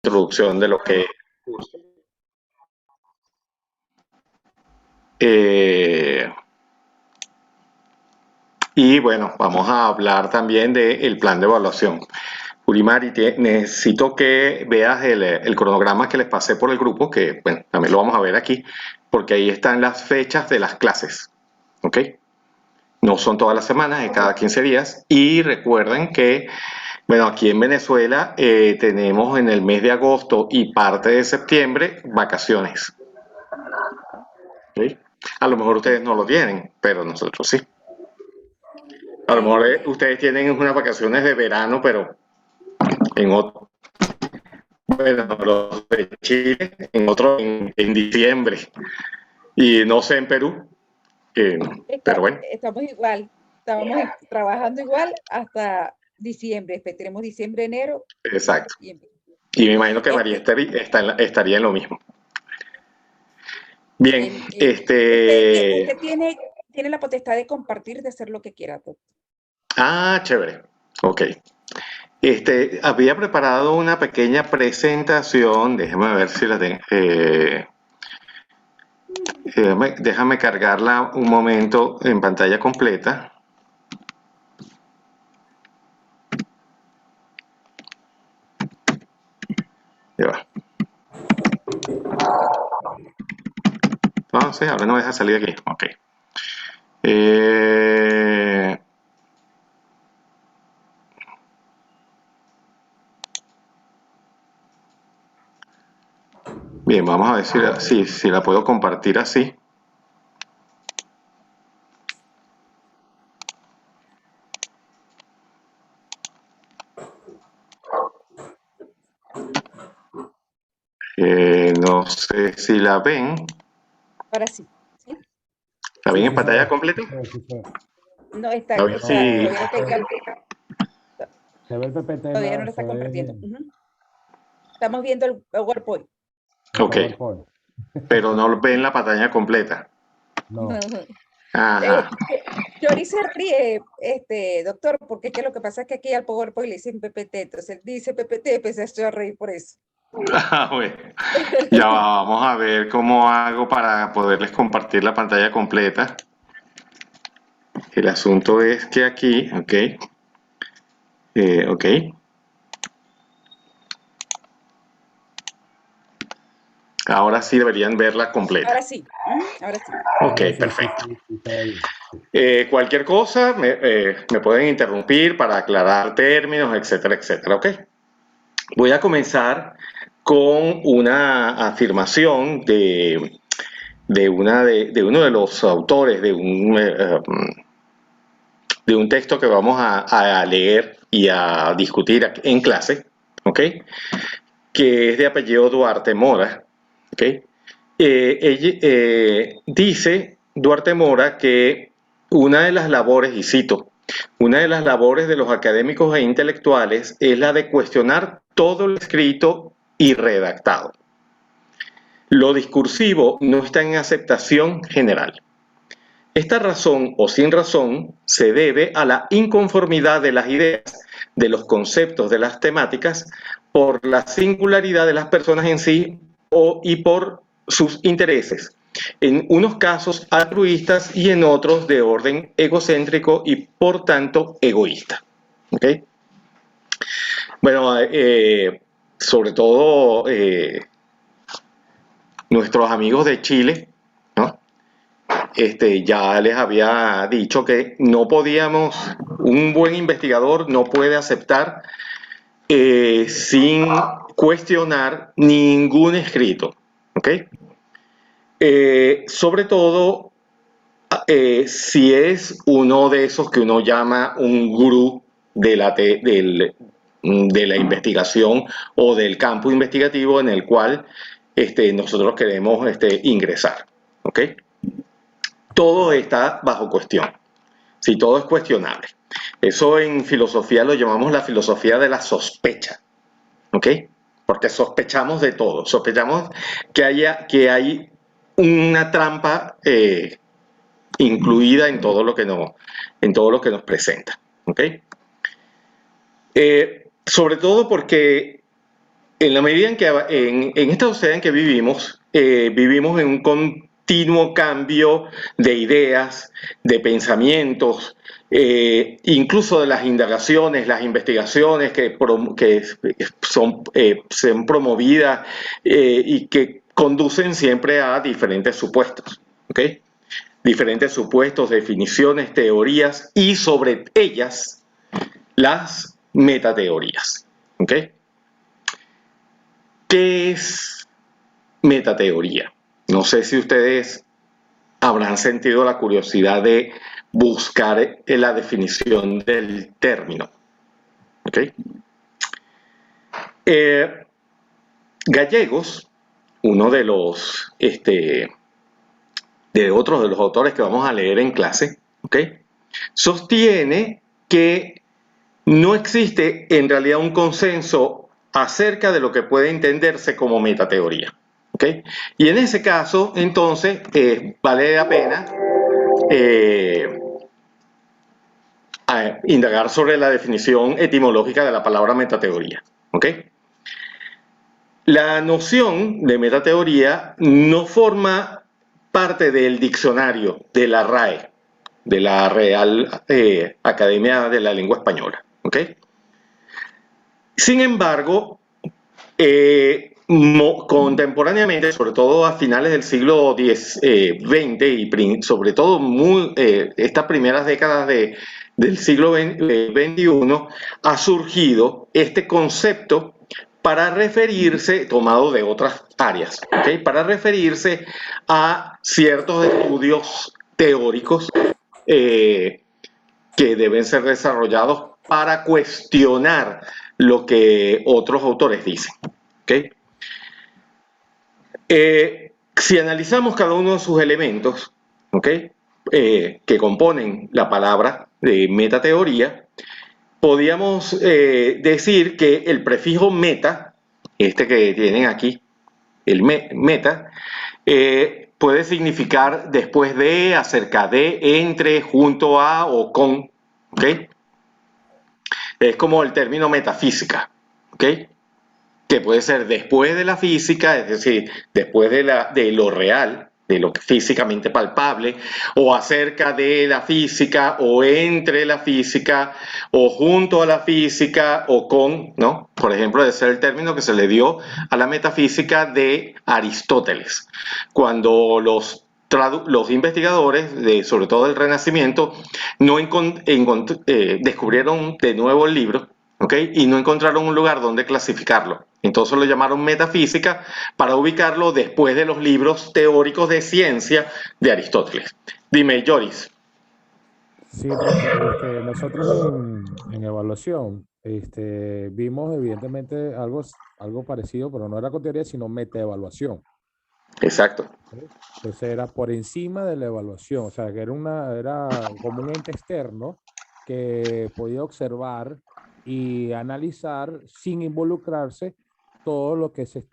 introducción de lo que es el curso. Eh, y bueno, vamos a hablar también del plan de evaluación. Urimari, necesito que veas el cronograma que les pasé por el grupo, que bueno, también lo vamos a ver aquí, porque ahí están las fechas de las clases. ¿Ok? No son todas las semanas, es cada 15 días. Y recuerden que, bueno, aquí en Venezuela tenemos en el mes de agosto y parte de septiembre vacaciones. ¿Ok? A lo mejor ustedes no lo tienen, pero nosotros sí. A lo mejor ustedes tienen unas vacaciones de verano, pero en otro, bueno, los de Chile, en otro en diciembre. Y no sé en Perú, pero bueno, Estamos igual, trabajando igual hasta diciembre. Tenemos diciembre, enero exacto. y Y me imagino que María este, estaría en lo mismo. Bien, usted tiene la potestad de compartir, de hacer lo que quiera, doctor. chévere. Ok. Había preparado una pequeña presentación, déjame ver si la tengo. Déjame cargarla un momento en pantalla completa. Ya va. No sé, ahora no me deja salir aquí. Ok. Eh, bien, vamos a ver si la puedo compartir así. No sé si la ven. Ahora sí, ¿sí? ¿La ven Sí, en sí se pantalla ve. completa? Sí se ve. No, A ver si. todavía no Se ve el PPT, todavía no lo está compartiendo. Estamos viendo el PowerPoint. el Ok, PowerPoint. pero no ven la pantalla completa. No. Ajá. Jory se ríe, doctor, porque es que lo que pasa es que aquí al PowerPoint le dicen PPT, entonces él dice PPT, empecé a reír por eso. Bueno. Ya vamos a ver cómo hago para poderles compartir la pantalla completa. El asunto es que aquí, ok, ok, ahora sí deberían verla completa. Ahora sí, ahora sí. Ok, Ahora sí, sí, perfecto. sí, sí, se ve bien. Sí. Cualquier cosa me pueden interrumpir para aclarar términos, etcétera, etcétera, ok. Voy a comenzar con una afirmación de uno de los autores de un texto que vamos a leer y a discutir en clase, ¿ok? Que es de apellido Duarte Mora, ¿ok? Dice Duarte Mora que una de las labores, y cito, una de las labores de los académicos e intelectuales es la de cuestionar todo lo escrito y redactado. Lo discursivo no está en aceptación general. Esta razón o sin razón se debe a la inconformidad de las ideas, de los conceptos, de las temáticas, por la singularidad de las personas en sí y por sus intereses, en unos casos altruistas y en otros de orden egocéntrico y por tanto egoísta. ¿Okay? Bueno, sobre todo nuestros amigos de Chile, ¿no? Ya les había dicho que no podíamos, un buen investigador no puede aceptar sin cuestionar ningún escrito, ¿ok? Sobre todo si es uno de esos que uno llama un gurú de la investigación o del campo investigativo en el cual nosotros queremos ingresar, ¿ok? Todo está bajo cuestión. Si todo es cuestionable. Eso en filosofía lo llamamos la filosofía de la sospecha. ¿Ok? Porque sospechamos de todo. Sospechamos que hay una trampa incluida en todo lo que nos presenta. ¿Ok? Sobre todo porque en la medida en que en esta sociedad en que vivimos, vivimos en un continuo cambio de ideas, de pensamientos, incluso de las indagaciones, las investigaciones que son promovidas y que conducen siempre a diferentes supuestos, ¿ok? Diferentes supuestos, definiciones, teorías y sobre ellas las metateorías, ¿ok? ¿Qué es metateoría? No sé si ustedes habrán sentido la curiosidad de buscar la definición del término. ¿Okay? Gallegos, uno de los de otros de los autores que vamos a leer en clase, ¿okay? Sostiene que no existe en realidad un consenso acerca de lo que puede entenderse como metateoría. ¿Okay? Y en ese caso, entonces, vale la pena indagar sobre la definición etimológica de la palabra metateoría. ¿Okay? La noción de metateoría no forma parte del diccionario de la RAE, de la Real Academia de la Lengua Española. ¿Okay? Sin embargo, contemporáneamente, sobre todo a finales del siglo XX y sobre todo estas primeras décadas del siglo XXI, ha surgido este concepto para referirse, tomado de otras áreas, ¿okay? Para referirse a ciertos estudios teóricos que deben ser desarrollados para cuestionar lo que otros autores dicen. ¿Okay? Si analizamos cada uno de sus elementos, ¿okay? Que componen la palabra de metateoría, podríamos decir que el prefijo meta, este que tienen aquí, el meta, puede significar después de, acerca de, entre, junto a o con. ¿Okay? Es como el término metafísica, ¿okay? Que puede ser después de la física, es decir, después de lo real, de lo físicamente palpable, o acerca de la física, o entre la física, o junto a la física, o con, ¿no? Por ejemplo, ese es el término que se le dio a la metafísica de Aristóteles, cuando los investigadores, sobre todo del Renacimiento, descubrieron de nuevo el libro, ¿okay? Y no encontraron un lugar donde clasificarlo. Entonces lo llamaron metafísica para ubicarlo después de los libros teóricos de ciencia de Aristóteles. Dime, Joris. Sí, profe, nosotros en evaluación vimos evidentemente algo parecido, pero no era con teoría, sino metaevaluación. Exacto. ¿Sí? Entonces era por encima de la evaluación, o sea, que era como un ente externo que podía observar y analizar sin involucrarse todo lo que se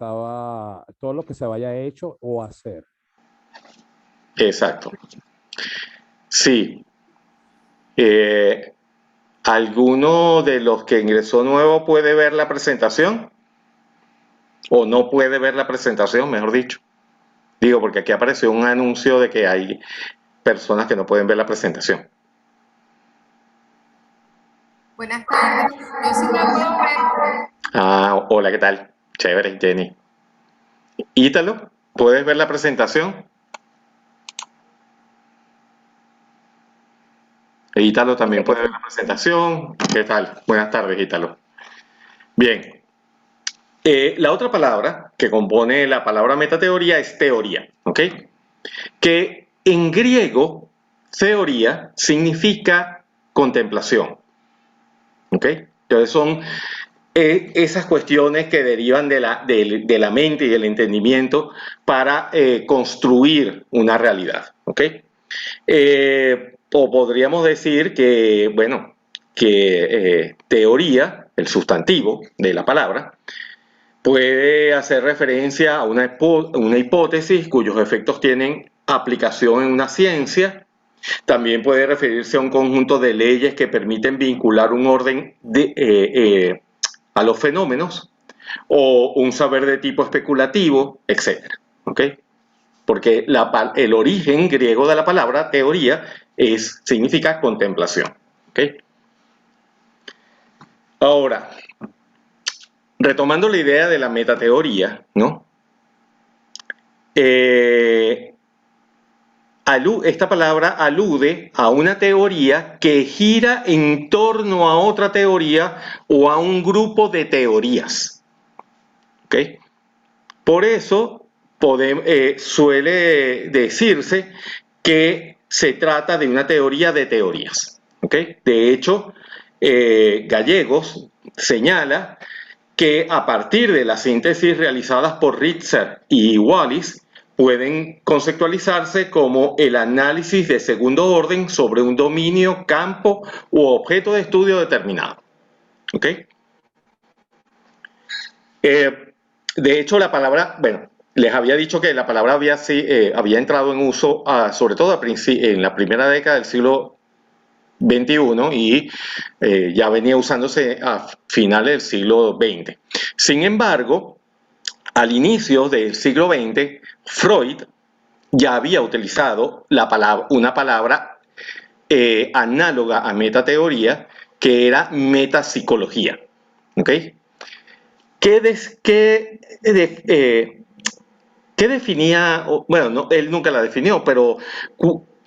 vaya hecho o hacer. Exacto. Sí. ¿Alguno de los que ingresó nuevo puede ver la presentación? ¿O no puede ver la presentación, mejor dicho? Digo, porque aquí apareció un anuncio de que hay personas que no pueden ver la presentación. Buenas tardes, yo sí la puedo ver. Ah, hola, ¿qué tal? Chévere, Jenny. Ítalo, ¿puedes ver la presentación? Ítalo también puede ver la presentación. ¿Qué tal? Buenas tardes, Ítalo. Bien. La otra palabra que compone la palabra metateoría es teoría, ¿ok? Que en griego, teoría significa contemplación, ¿ok? Entonces son esas cuestiones que derivan de la mente y del entendimiento para construir una realidad, ¿ok? O podríamos decir que, bueno, que teoría, el sustantivo de la palabra, puede hacer referencia a una hipótesis cuyos efectos tienen aplicación en una ciencia. También puede referirse a un conjunto de leyes que permiten vincular un orden a los fenómenos, o un saber de tipo especulativo, etc. ¿Ok? Porque el origen griego de la palabra teoría significa contemplación. ¿Ok? Ahora, retomando la idea de la metateoría, ¿no? Esta palabra alude a una teoría que gira en torno a otra teoría o a un grupo de teorías. ¿Ok? Por eso suele decirse que se trata de una teoría de teorías. ¿Ok? De hecho, Gallegos señala que a partir de las síntesis realizadas por Ritzer y Wallis pueden conceptualizarse como el análisis de segundo orden sobre un dominio, campo u objeto de estudio determinado. ¿Ok? De hecho, la palabra, bueno, les había dicho que la palabra había entrado en uso, sobre todo en la primera década del siglo XXI y ya venía usándose a finales del siglo XX. Sin embargo, al inicio del siglo XX, Freud ya había utilizado una palabra análoga a metateoría, que era metapsicología. ¿Ok? ¿Qué definía? Bueno, no, él nunca la definió, pero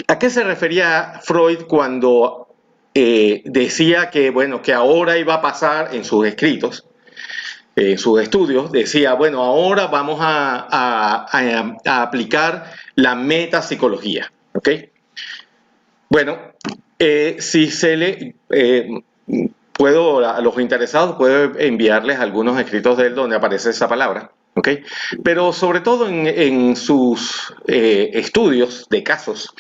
¿a qué se refería Freud cuando decía que, bueno, que ahora iba a pasar en sus escritos? Sus estudios, decía, bueno, ahora vamos a aplicar la metapsicología. ¿Ok? Bueno, si se le... a los interesados, puedo enviarles algunos escritos de él donde aparece esa palabra. ¿Ok? Pero sobre todo en sus estudios de casos,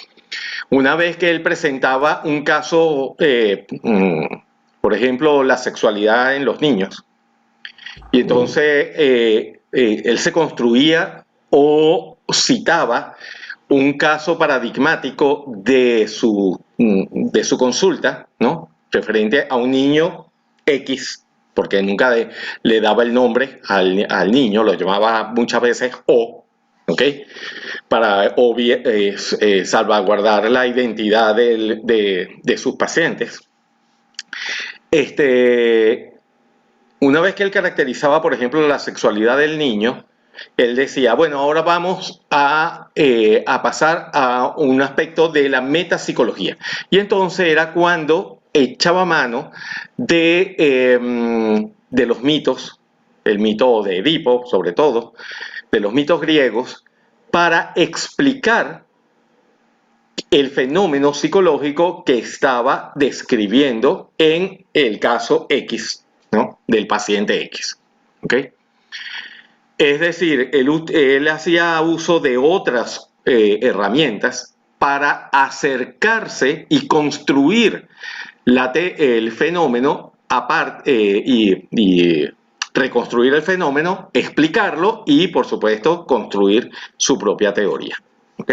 una vez que él presentaba un caso, por ejemplo, la sexualidad en los niños, y entonces él se construía o citaba un caso paradigmático de su consulta, ¿no? Referente a un niño X, porque nunca le daba el nombre al niño, lo llamaba muchas veces O, ¿ok? Para salvaguardar la identidad de sus pacientes. Una vez que él caracterizaba, por ejemplo, la sexualidad del niño, él decía, bueno, ahora vamos a pasar a un aspecto de la metapsicología. Y entonces era cuando echaba mano de los mitos, el mito de Edipo, sobre todo, de los mitos griegos, para explicar el fenómeno psicológico que estaba describiendo en el caso X, ¿no? Del paciente X. ¿Ok? Es decir, él hacía uso de otras herramientas para acercarse y construir el fenómeno y reconstruir el fenómeno, explicarlo y, por supuesto, construir su propia teoría. ¿Ok?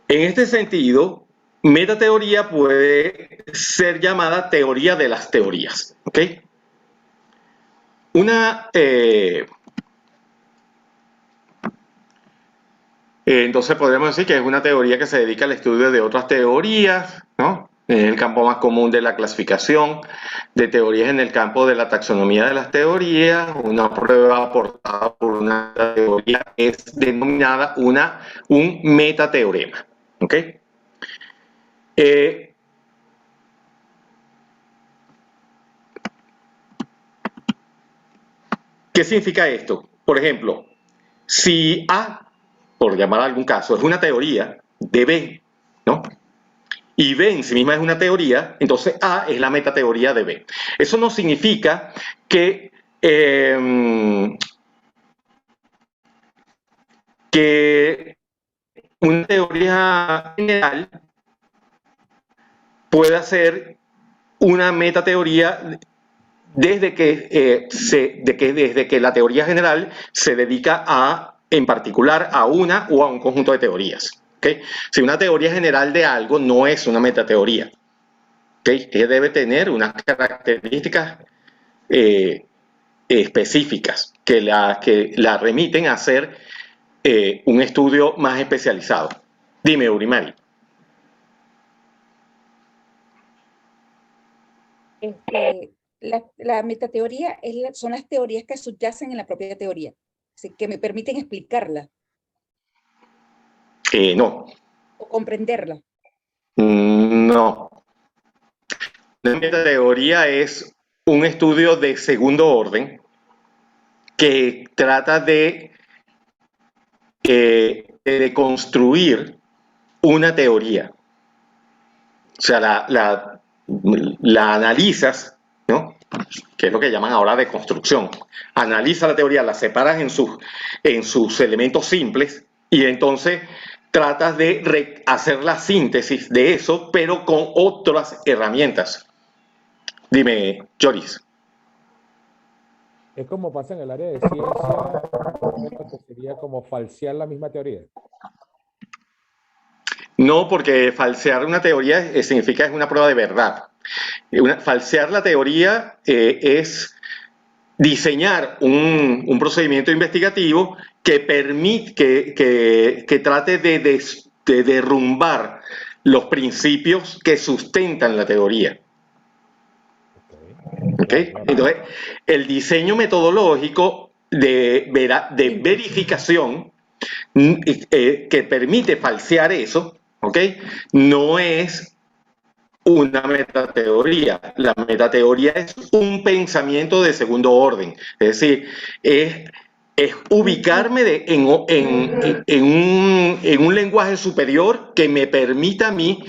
En este sentido, metateoría puede ser llamada teoría de las teorías. ¿Ok? Entonces podríamos decir que es una teoría que se dedica al estudio de otras teorías, ¿no? En el campo más común de la clasificación, de teorías en el campo de la taxonomía de las teorías. Una prueba aportada por una teoría es denominada un metateorema. ¿Ok? ¿Qué significa esto? Por ejemplo, si A, por llamar a algún caso, es una teoría de B, ¿no? Y B en sí misma es una teoría, entonces A es la metateoría de B. Eso no significa que una teoría general pueda ser una metateoría desde que la teoría general se dedica en particular a una o a un conjunto de teorías. ¿Okay? Si una teoría general de algo no es una metateoría, ¿okay? Que debe tener unas características específicas que la remiten a hacer un estudio más especializado. Dime, Urimari. La metateoría son las teorías que subyacen en la propia teoría, así que me permiten explicarla No. o comprenderla. No. La metateoría es un estudio de segundo orden que trata de construir una teoría. O sea, la analizas, ¿no? Que es lo que llaman ahora de construcción. Analiza la teoría, la separas en sus elementos simples y entonces tratas de hacer la síntesis de eso, pero con otras herramientas. Dime, Joris. Es como pasa en el área de ciencia, que sería como falsear la misma teoría. No, porque falsear una teoría significa es una prueba de verdad. Falsear la teoría es diseñar un procedimiento investigativo que trate de derrumbar los principios que sustentan la teoría. ¿Okay? Entonces, el diseño metodológico de verificación que permite falsear eso, ¿okay? No es una metateoría. La metateoría es un pensamiento de segundo orden. Es decir, es ubicarme en un lenguaje superior que me permita a mí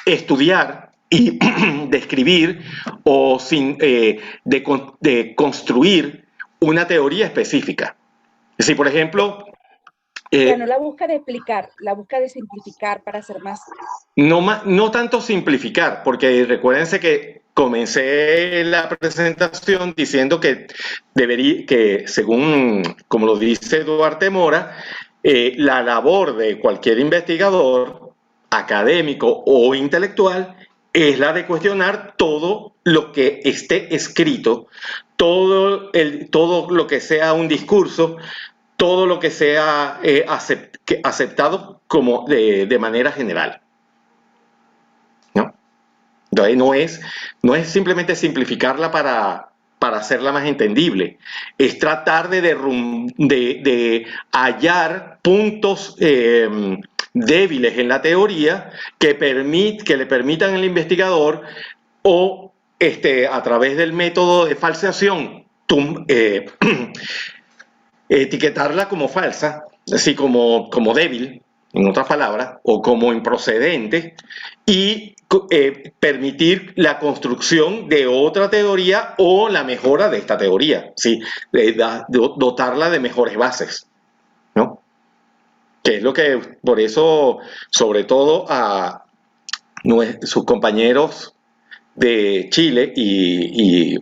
estudiar y describir o de construir una teoría específica. Es decir, por ejemplo, Ya no la busca de explicar, la busca de simplificar para hacer más. no tanto simplificar, porque recuérdense que comencé la presentación diciendo que según como lo dice Duarte Mora, la labor de cualquier investigador, académico o intelectual, es la de cuestionar todo lo que esté escrito, todo lo que sea un discurso, todo lo que sea aceptado como de manera general, ¿no? Entonces no es simplemente simplificarla para hacerla más entendible, es tratar de hallar puntos débiles en la teoría que le permitan al investigador o a través del método de falseación etiquetarla como falsa, así como débil, en otras palabras, o como improcedente, y permitir la construcción de otra teoría o la mejora de esta teoría, ¿sí? Dotarla de mejores bases, ¿no? Que es lo que, por eso, sobre todo a sus compañeros de Chile y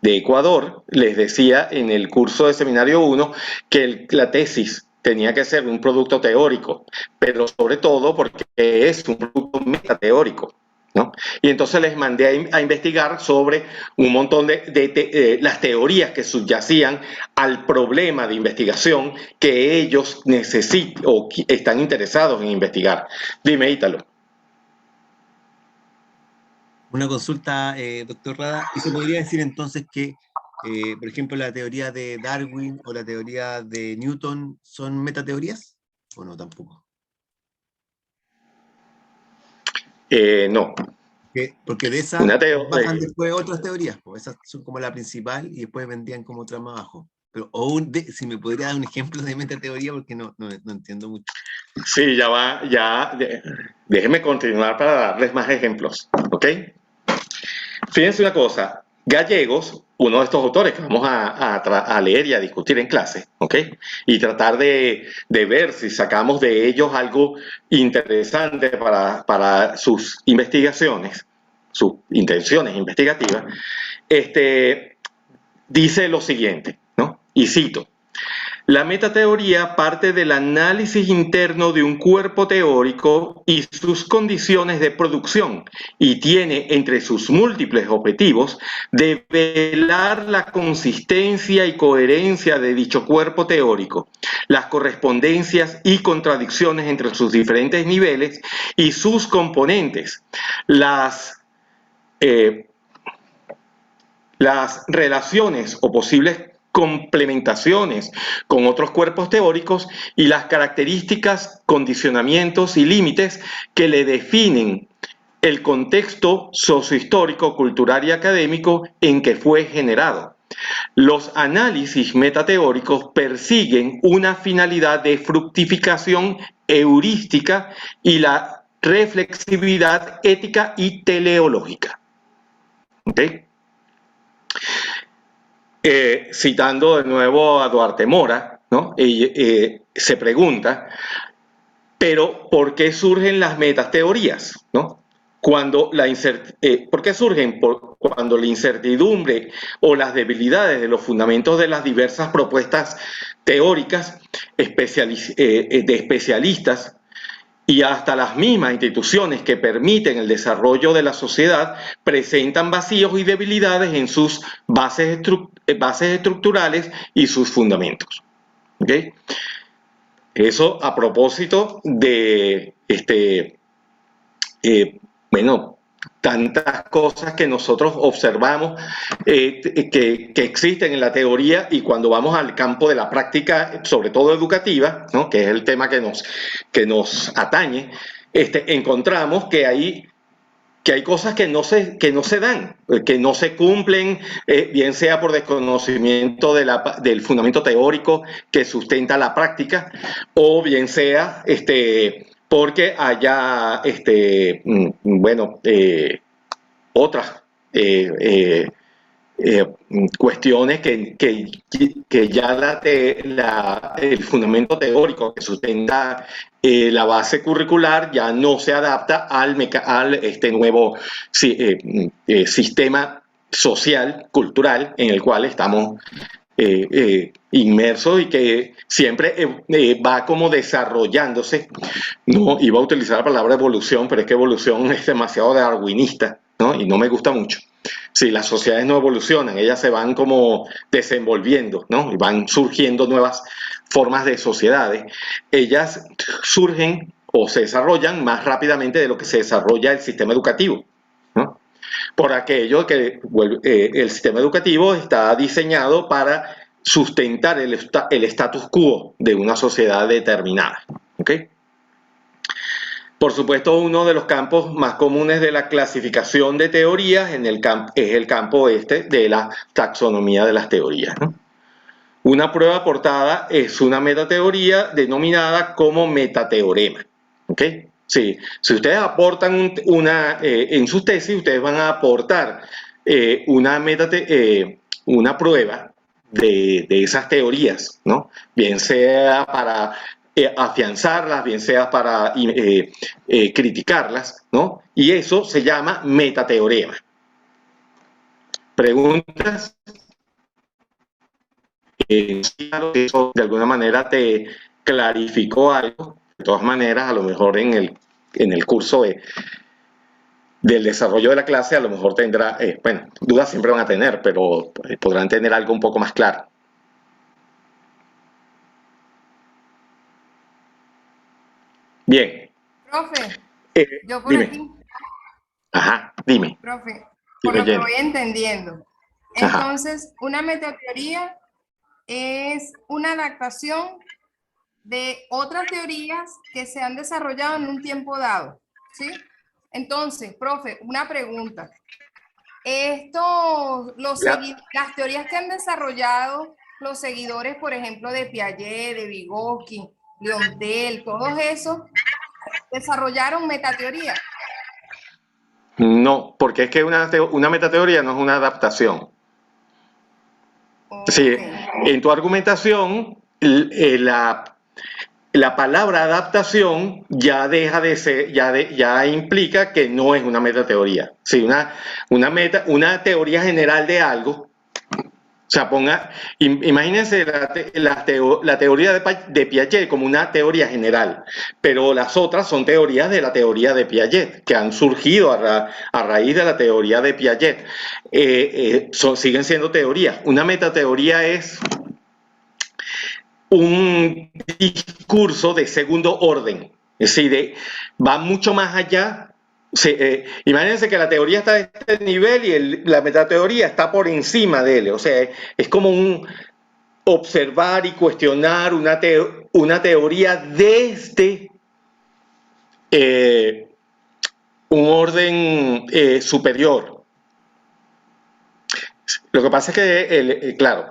de Ecuador, les decía en el curso de seminario 1 que la tesis tenía que ser un producto teórico, pero sobre todo porque es un producto metateórico, ¿no? Y entonces les mandé a investigar sobre un montón de las teorías que subyacían al problema de investigación que ellos necesitan o están interesados en investigar. Dime, Ítalo. Una consulta, doctor Rada. ¿Y se podría decir entonces que, por ejemplo, la teoría de Darwin o la teoría de Newton son metateorías? ¿O no tampoco? No. Porque de esas bajan después otras teorías, pues esas son como la principal y después vendrían como otras más abajo. Pero si me podría dar un ejemplo de metateoría, porque no entiendo mucho. Sí, déjenme continuar para darles más ejemplos, ¿ok? Fíjense una cosa, Gallegos, uno de estos autores que vamos a leer y a discutir en clase, ¿ok? Y tratar de ver si sacamos de ellos algo interesante para sus investigaciones, sus intenciones investigativas, dice lo siguiente, ¿no? Y cito: La metateoría parte del análisis interno de un cuerpo teórico y sus condiciones de producción y tiene entre sus múltiples objetivos develar la consistencia y coherencia de dicho cuerpo teórico, las correspondencias y contradicciones entre sus diferentes niveles y sus componentes, las relaciones o posibles complementaciones con otros cuerpos teóricos y las características, condicionamientos y límites que le definen el contexto sociohistórico, cultural y académico en que fue generado. Los análisis metateóricos persiguen una finalidad de fructificación heurística y la reflexividad ética y teleológica. ¿Okay? Citando de nuevo a Duarte Mora, ¿no? Se pregunta, pero ¿por qué surgen las metateorías? ¿No? ¿Por qué surgen? Cuando la incertidumbre o las debilidades de los fundamentos de las diversas propuestas teóricas de especialistas y hasta las mismas instituciones que permiten el desarrollo de la sociedad presentan vacíos y debilidades en sus bases estructurales y sus fundamentos. ¿Okay? Eso a propósito de tantas cosas que nosotros observamos que existen en la teoría, y cuando vamos al campo de la práctica, sobre todo educativa, ¿no? Que es el tema que nos atañe, encontramos que hay cosas que no se dan, que no se cumplen, bien sea por desconocimiento del fundamento teórico que sustenta la práctica, o bien sea porque haya otras cuestiones que ya el fundamento teórico que sustenta la base curricular ya no se adapta al nuevo sistema social, cultural en el cual estamos inmersos, y que siempre va como desarrollándose. No iba a utilizar la palabra evolución, pero es que evolución es demasiado darwinista, ¿no? Y no me gusta mucho. Sí, las sociedades no evolucionan, ellas se van como desenvolviendo, ¿no? Y van surgiendo nuevas formas de sociedades. Ellas surgen o se desarrollan más rápidamente de lo que se desarrolla el sistema educativo, ¿no? Por aquello que el sistema educativo está diseñado para sustentar el status quo de una sociedad determinada. ¿Okay? Por supuesto, uno de los campos más comunes de la clasificación de teorías es el campo de la taxonomía de las teorías, ¿no? Una prueba aportada es una metateoría denominada como metateorema. ¿Okay? Sí. Si ustedes aportan en sus tesis, ustedes van a aportar una prueba de esas teorías, ¿no? Bien sea para afianzarlas, bien sea para criticarlas, ¿no? Y eso se llama metateorema. ¿Preguntas? Eso de alguna manera te clarificó algo. De todas maneras, a lo mejor en el curso del desarrollo de la clase, a lo mejor tendrá, dudas siempre van a tener, pero podrán tener algo un poco más claro. Bien. Profe, yo por dime. aquí. Ajá, dime. Profe, por lo que voy entendiendo. Ajá. Entonces, una metateoría es una adaptación de otras teorías que se han desarrollado en un tiempo dado, ¿sí? Entonces, profe, una pregunta. Las teorías que han desarrollado los seguidores, por ejemplo, de Piaget, de Vygotsky, Leontel, todos esos, ¿desarrollaron metateoría? No, porque es que una metateoría no es una adaptación. Okay. Sí, en tu argumentación, la palabra adaptación ya deja de ser, ya implica que no es una metateoría. Sí, una teoría general de algo O sea, imagínense la teoría de Piaget como una teoría general, pero las otras son teorías de la teoría de Piaget, que han surgido a raíz de la teoría de Piaget. Siguen siendo teorías. Una metateoría es un discurso de segundo orden, es decir, va mucho más allá. Imagínense que la teoría está a este nivel y la metateoría está por encima de él. O sea, es como un observar y cuestionar una teoría desde un orden superior. Lo que pasa es que, claro,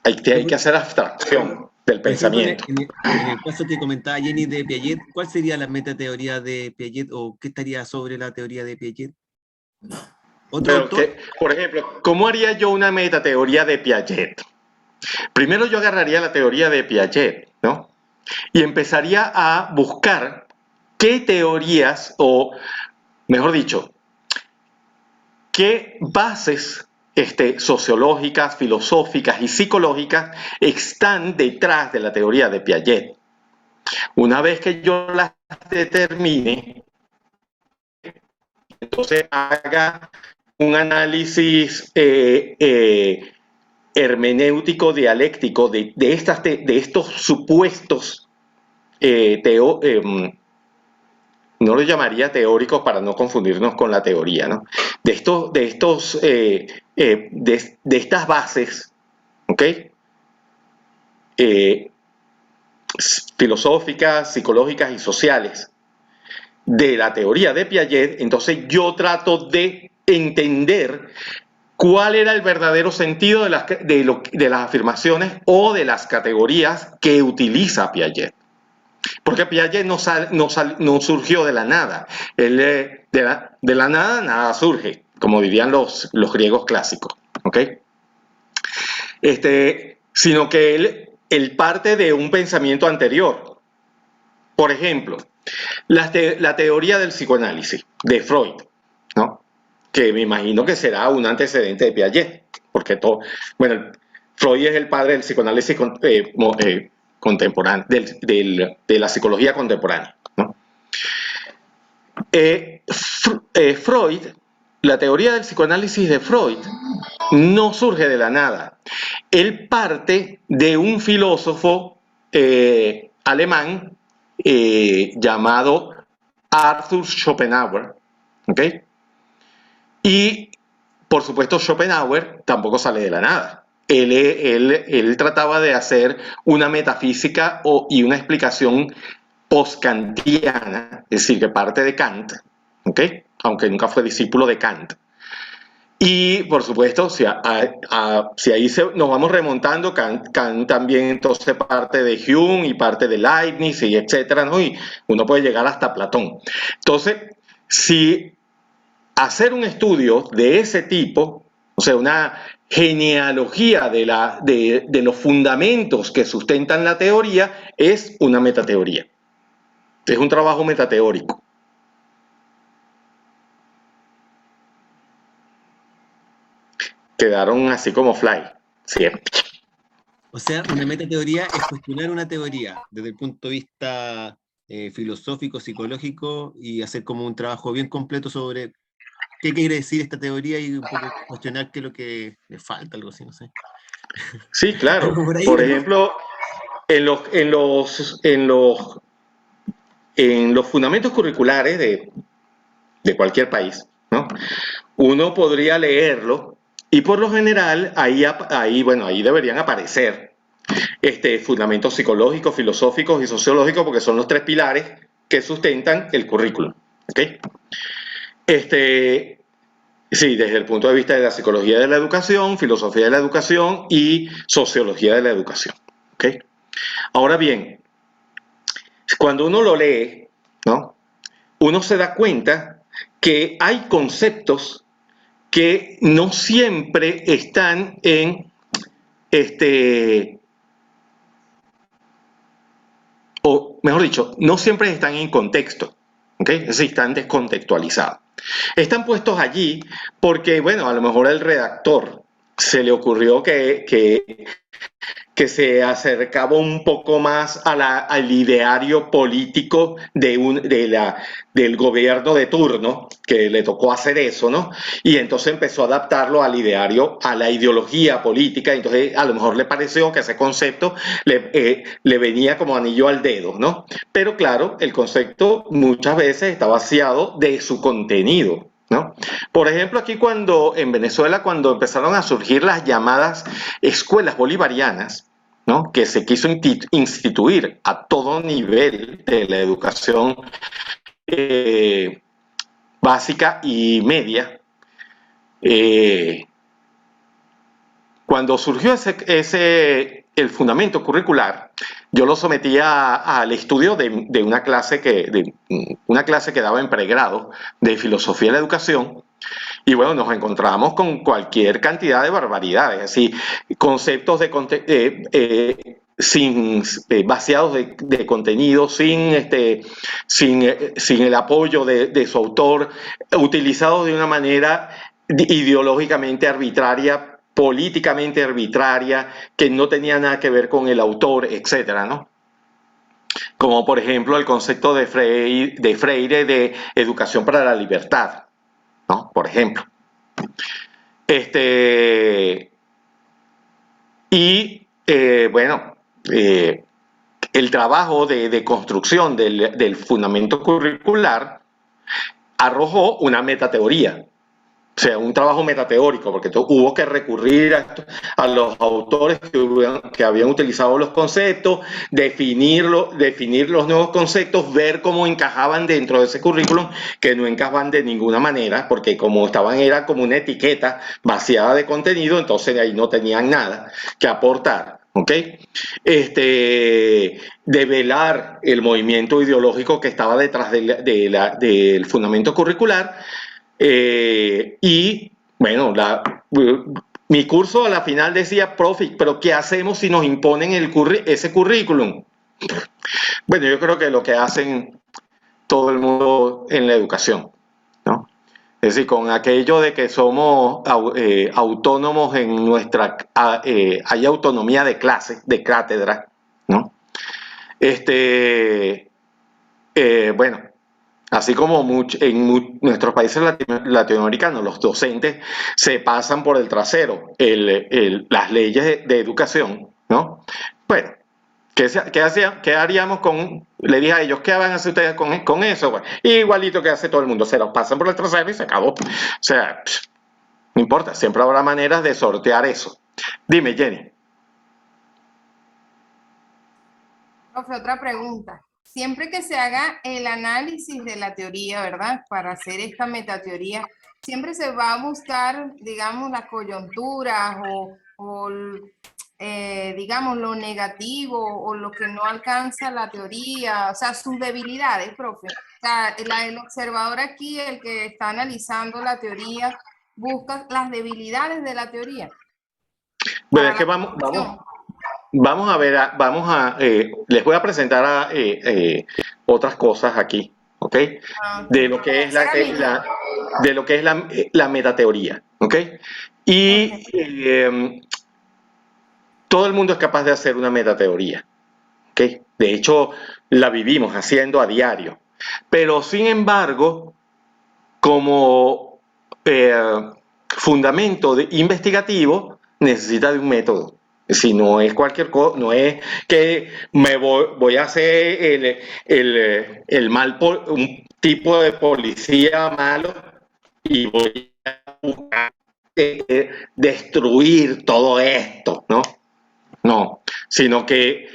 hay que hacer abstracción del Por ejemplo, pensamiento. en el caso que comentaba Jenny de Piaget, ¿cuál sería la metateoría de Piaget o qué estaría sobre la teoría de Piaget? ¿Otro autor? Por ejemplo, ¿cómo haría yo una metateoría de Piaget? Primero yo agarraría la teoría de Piaget, ¿no? Y empezaría a buscar qué teorías, o mejor dicho, qué bases sociológicas, filosóficas y psicológicas están detrás de la teoría de Piaget. Una vez que yo las determine, entonces haga un análisis hermenéutico dialéctico de estos supuestos, no lo llamaría teóricos para no confundirnos con la teoría, ¿no? De estas bases, ¿ok? Filosóficas, psicológicas y sociales de la teoría de Piaget. Entonces yo trato de entender cuál era el verdadero sentido de las afirmaciones o de las categorías que utiliza Piaget. Porque Piaget no surgió de la nada. De la nada, nada surge, como dirían los griegos clásicos. ¿Ok? Sino que él parte de un pensamiento anterior. Por ejemplo, la teoría del psicoanálisis de Freud, ¿no? Que me imagino que será un antecedente de Piaget, porque Freud es el padre del psicoanálisis contemporáneo, de la psicología contemporánea, ¿no? Freud, la teoría del psicoanálisis de Freud no surge de la nada. Él parte de un filósofo alemán llamado Arthur Schopenhauer, ¿ok? Y, por supuesto, Schopenhauer tampoco sale de la nada. Él trataba de hacer una metafísica y una explicación post-kantiana, es decir, que parte de Kant, ¿ok? Aunque nunca fue discípulo de Kant. Y, por supuesto, si ahí nos vamos remontando, Kant también entonces parte de Hume y parte de Leibniz y etcétera, ¿no? Y uno puede llegar hasta Platón. Entonces, si hacer un estudio de ese tipo, o sea, una genealogía de los fundamentos que sustentan la teoría, es una metateoría. Es un trabajo metateórico. Quedaron así como fly. Sí. O sea, una metateoría es cuestionar una teoría desde el punto de vista filosófico, psicológico, y hacer como un trabajo bien completo sobre qué quiere decir esta teoría y un poco cuestionar qué es lo que le falta, algo así, no sé. Sí, claro. Por ahí, Por ¿no? ejemplo, en los fundamentos curriculares de cualquier país, ¿no? Uno podría leerlo y por lo general ahí deberían aparecer fundamentos psicológicos, filosóficos y sociológicos, porque son los tres pilares que sustentan el currículum. ¿Okay? Sí, desde el punto de vista de la psicología de la educación, filosofía de la educación y sociología de la educación. ¿Okay? Ahora bien, cuando uno lo lee, ¿no? Uno se da cuenta que hay conceptos que no siempre están o mejor dicho, no siempre están en contexto, ¿okay? Es decir, están descontextualizados. Están puestos allí porque, bueno, a lo mejor el redactor se le ocurrió que se acercaba un poco más al ideario político del gobierno de turno, que le tocó hacer eso, ¿no? Y entonces empezó a adaptarlo al ideario, a la ideología política, entonces a lo mejor le pareció que ese concepto le venía como anillo al dedo, ¿no? Pero claro, el concepto muchas veces está vaciado de su contenido, ¿no? Por ejemplo, aquí en Venezuela, cuando empezaron a surgir las llamadas escuelas bolivarianas, ¿no? Que se quiso instituir a todo nivel de la educación básica y media, cuando surgió el fundamento curricular, yo lo sometía al estudio de una clase que daba en pregrado de filosofía de la educación. Y bueno, nos encontramos con cualquier cantidad de barbaridades, así, conceptos vaciados de contenido, sin el apoyo de su autor, utilizados de una manera ideológicamente arbitraria, políticamente arbitraria, que no tenía nada que ver con el autor, etcétera, ¿no? Como por ejemplo el concepto de Freire de educación para la libertad, ¿no? Por ejemplo. Bueno, el trabajo de construcción del fundamento curricular arrojó una metateoría, o sea, un trabajo metateórico, porque hubo que recurrir a los autores que habían utilizado los conceptos, definir los nuevos conceptos, ver cómo encajaban dentro de ese currículum, que no encajaban de ninguna manera, porque como era como una etiqueta vaciada de contenido, entonces ahí no tenían nada que aportar. ¿Ok? Develar el movimiento ideológico que estaba detrás del fundamento curricular. Y bueno, mi curso a la final decía, profe, pero ¿qué hacemos si nos imponen ese currículum? Bueno, yo creo que lo que hacen todo el mundo en la educación, ¿no? Es decir, con aquello de que somos autónomos en hay autonomía de clase, de cátedra, ¿no? Bueno, así como en nuestros países latinoamericanos, los docentes se pasan por el trasero las leyes de educación, ¿no? Bueno, ¿qué haríamos le dije a ellos, ¿qué van a hacer ustedes con eso? Bueno, igualito que hace todo el mundo, se los pasan por el trasero y se acabó. O sea, no importa, siempre habrá maneras de sortear eso. Dime, Jenny. Profe, otra pregunta. Siempre que se haga el análisis de la teoría, ¿verdad? Para hacer esta metateoría, siempre se va a buscar, digamos, las coyunturas o digamos, lo negativo o lo que no alcanza la teoría, o sea, sus debilidades, profe. O sea, el observador aquí, el que está analizando la teoría, busca las debilidades de la teoría. Bueno, es que vamos a ver, les voy a presentar otras cosas aquí, ¿ok? De lo que es la metateoría, ¿ok? Y todo el mundo es capaz de hacer una metateoría, ¿ok? De hecho, la vivimos haciendo a diario. Pero, sin embargo, como fundamento investigativo, necesita de un método. Si no es cualquier cosa, no es que voy a hacer un tipo de policía malo y voy a buscar destruir todo esto, ¿no? No, sino que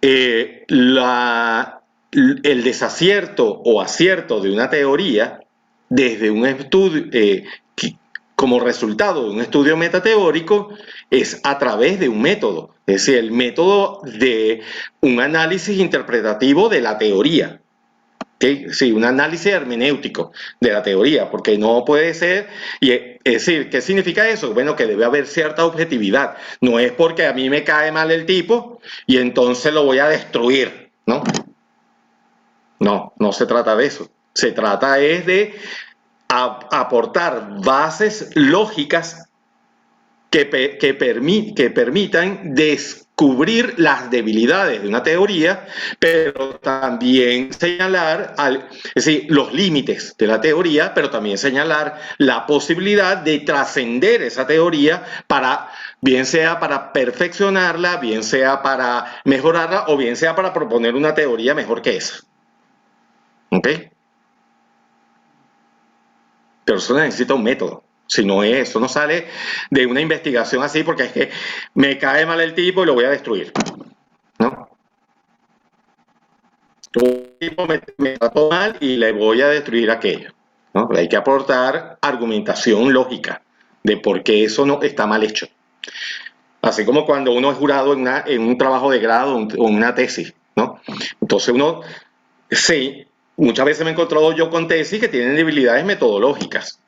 el desacierto o acierto de una teoría desde un estudio, como resultado de un estudio metateórico, es a través de un método, es decir, el método de un análisis interpretativo de la teoría. ¿Okay? Sí, un análisis hermenéutico de la teoría, porque no puede ser, es decir, ¿qué significa eso? Bueno, que debe haber cierta objetividad, no es porque a mí me cae mal el tipo y entonces lo voy a destruir, ¿no? No se trata de eso, se trata es de aportar bases lógicas que permitan descubrir las debilidades de una teoría, pero también señalar, es decir, los límites de la teoría, pero también señalar la posibilidad de trascender esa teoría para, bien sea para perfeccionarla, bien sea para mejorarla, o bien sea para proponer una teoría mejor que esa. ¿Ok? Pero eso necesita un método. Si no es, eso no sale de una investigación así porque es que me cae mal el tipo y lo voy a destruir, ¿no? Un tipo me trató mal y le voy a destruir aquello, ¿no? Hay que aportar argumentación lógica de por qué eso no está mal hecho. Así como cuando uno es jurado en un trabajo de grado o en una tesis, ¿no? Entonces uno, sí, muchas veces me he encontrado yo con tesis que tienen debilidades metodológicas,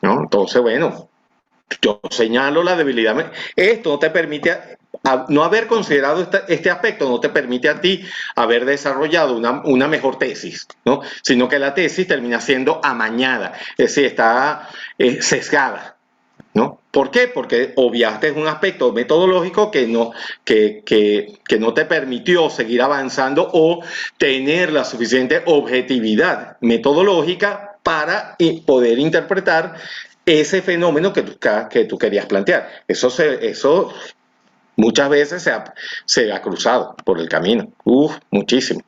¿no? Entonces, bueno, yo señalo la debilidad. Esto no te permite, no haber considerado este aspecto, no te permite a ti haber desarrollado una mejor tesis, ¿no? Sino que la tesis termina siendo amañada, es decir, está sesgada, ¿no? ¿Por qué? Porque obviaste un aspecto metodológico que no te permitió seguir avanzando o tener la suficiente objetividad metodológica para poder interpretar ese fenómeno que tú querías plantear. Eso muchas veces se ha cruzado por el camino. Muchísimo.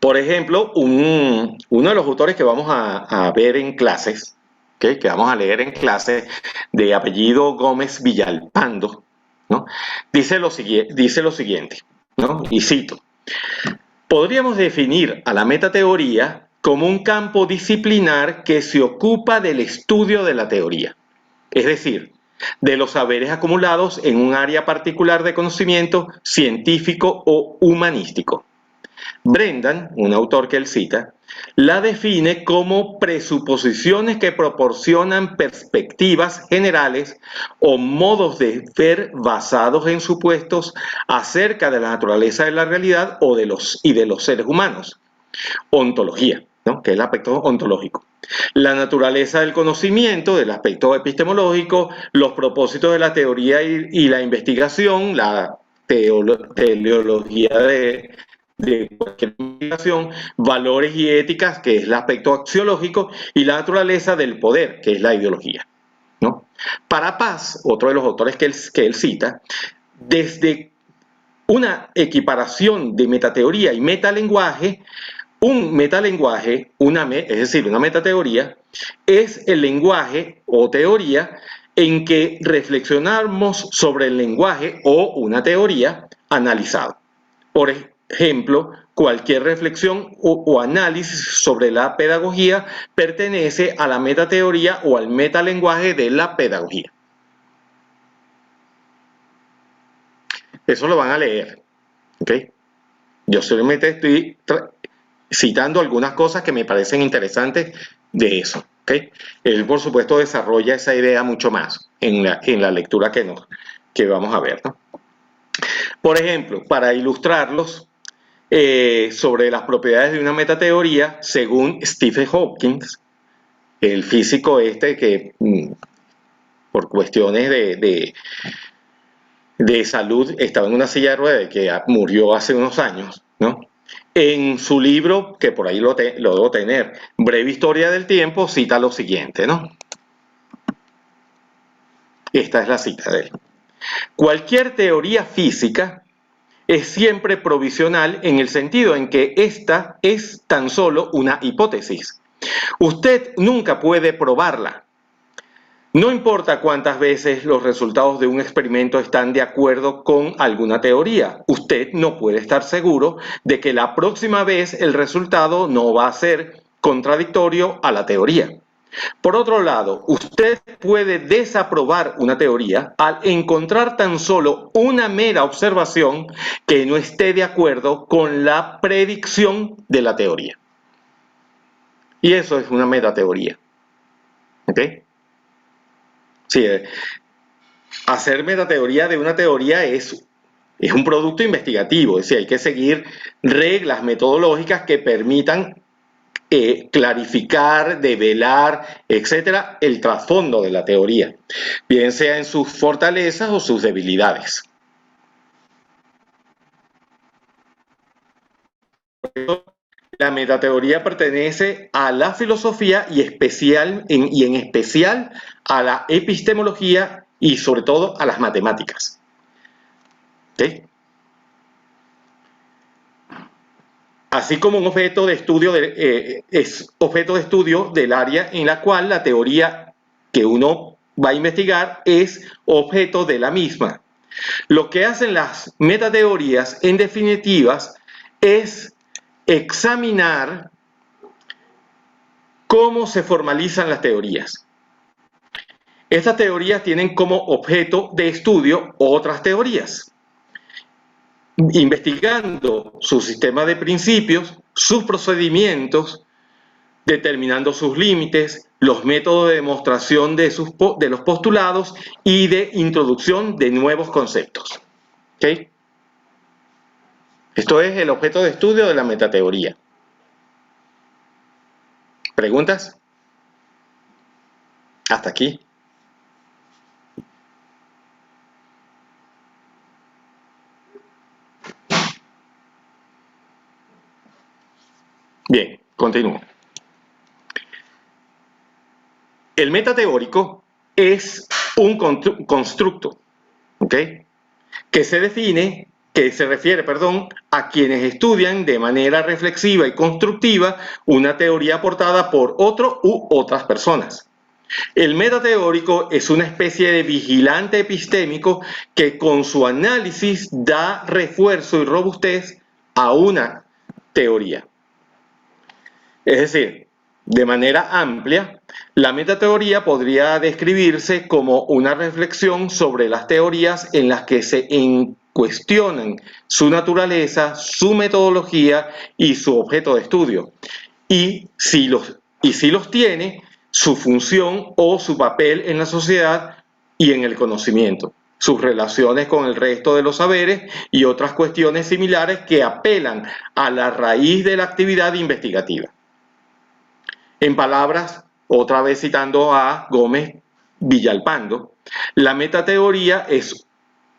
Por ejemplo, uno de los autores que vamos a ver en clases, ¿okay?, que vamos a leer en clases, de apellido Gómez Villalpando, ¿no? Dice lo siguiente, ¿no? Y cito: podríamos definir a la metateoría como un campo disciplinar que se ocupa del estudio de la teoría, es decir, de los saberes acumulados en un área particular de conocimiento científico o humanístico. Brendan, un autor que él cita, la define como presuposiciones que proporcionan perspectivas generales o modos de ver basados en supuestos acerca de la naturaleza de la realidad y de los seres humanos. Ontología, ¿no?, que es el aspecto ontológico. La naturaleza del conocimiento, del aspecto epistemológico, los propósitos de la teoría y la investigación, la teleología de cualquier investigación, valores y éticas, que es el aspecto axiológico, y la naturaleza del poder, que es la ideología, ¿no? Para Paz, otro de los autores que él cita, desde una equiparación de metateoría y metalenguaje, un metalenguaje, es decir, una metateoría, es el lenguaje o teoría en que reflexionamos sobre el lenguaje o una teoría analizado. Por ejemplo, cualquier reflexión o análisis sobre la pedagogía pertenece a la metateoría o al metalenguaje de la pedagogía. Eso lo van a leer, ¿ok? Yo solamente estoy citando algunas cosas que me parecen interesantes de eso, ¿ok? Él, por supuesto, desarrolla esa idea mucho más en la lectura que vamos a ver, ¿no? Por ejemplo, para ilustrarlos, sobre las propiedades de una metateoría, según Stephen Hawking, el físico que por cuestiones de salud estaba en una silla de ruedas y que murió hace unos años, ¿no? En su libro, que por ahí lo debo tener, Breve Historia del Tiempo, cita lo siguiente, ¿no? Esta es la cita de él. Cualquier teoría física es siempre provisional en el sentido en que esta es tan solo una hipótesis. Usted nunca puede probarla. No importa cuántas veces los resultados de un experimento están de acuerdo con alguna teoría, usted no puede estar seguro de que la próxima vez el resultado no va a ser contradictorio a la teoría. Por otro lado, usted puede desaprobar una teoría al encontrar tan solo una mera observación que no esté de acuerdo con la predicción de la teoría. Y eso es una metateoría. ¿Ok? Sí, hacer metateoría de una teoría es un producto investigativo, es decir, hay que seguir reglas metodológicas que permitan clarificar, develar, etcétera, el trasfondo de la teoría, bien sea en sus fortalezas o sus debilidades. La metateoría pertenece a la filosofía y en especial a la epistemología y sobre todo a las matemáticas. ¿Okay? Así como un objeto de estudio es objeto de estudio del área en la cual la teoría que uno va a investigar es objeto de la misma. Lo que hacen las metateorías, en definitivas, es examinar cómo se formalizan las teorías. Estas teorías tienen como objeto de estudio otras teorías, investigando su sistema de principios, sus procedimientos, determinando sus límites, los métodos de demostración de los postulados y de introducción de nuevos conceptos. ¿Okay? Esto es el objeto de estudio de la metateoría. ¿Preguntas? Hasta aquí. Bien, continúo. El metateórico es un constructo, ¿ok? Que se refiere, a quienes estudian de manera reflexiva y constructiva una teoría aportada por otro u otras personas. El metateórico es una especie de vigilante epistémico que con su análisis da refuerzo y robustez a una teoría. Es decir, de manera amplia, la metateoría podría describirse como una reflexión sobre las teorías en las que se cuestionan su naturaleza, su metodología y su objeto de estudio. Y si los tiene, su función o su papel en la sociedad y en el conocimiento, sus relaciones con el resto de los saberes y otras cuestiones similares que apelan a la raíz de la actividad investigativa. En palabras, otra vez citando a Gómez Villalpando, la metateoría es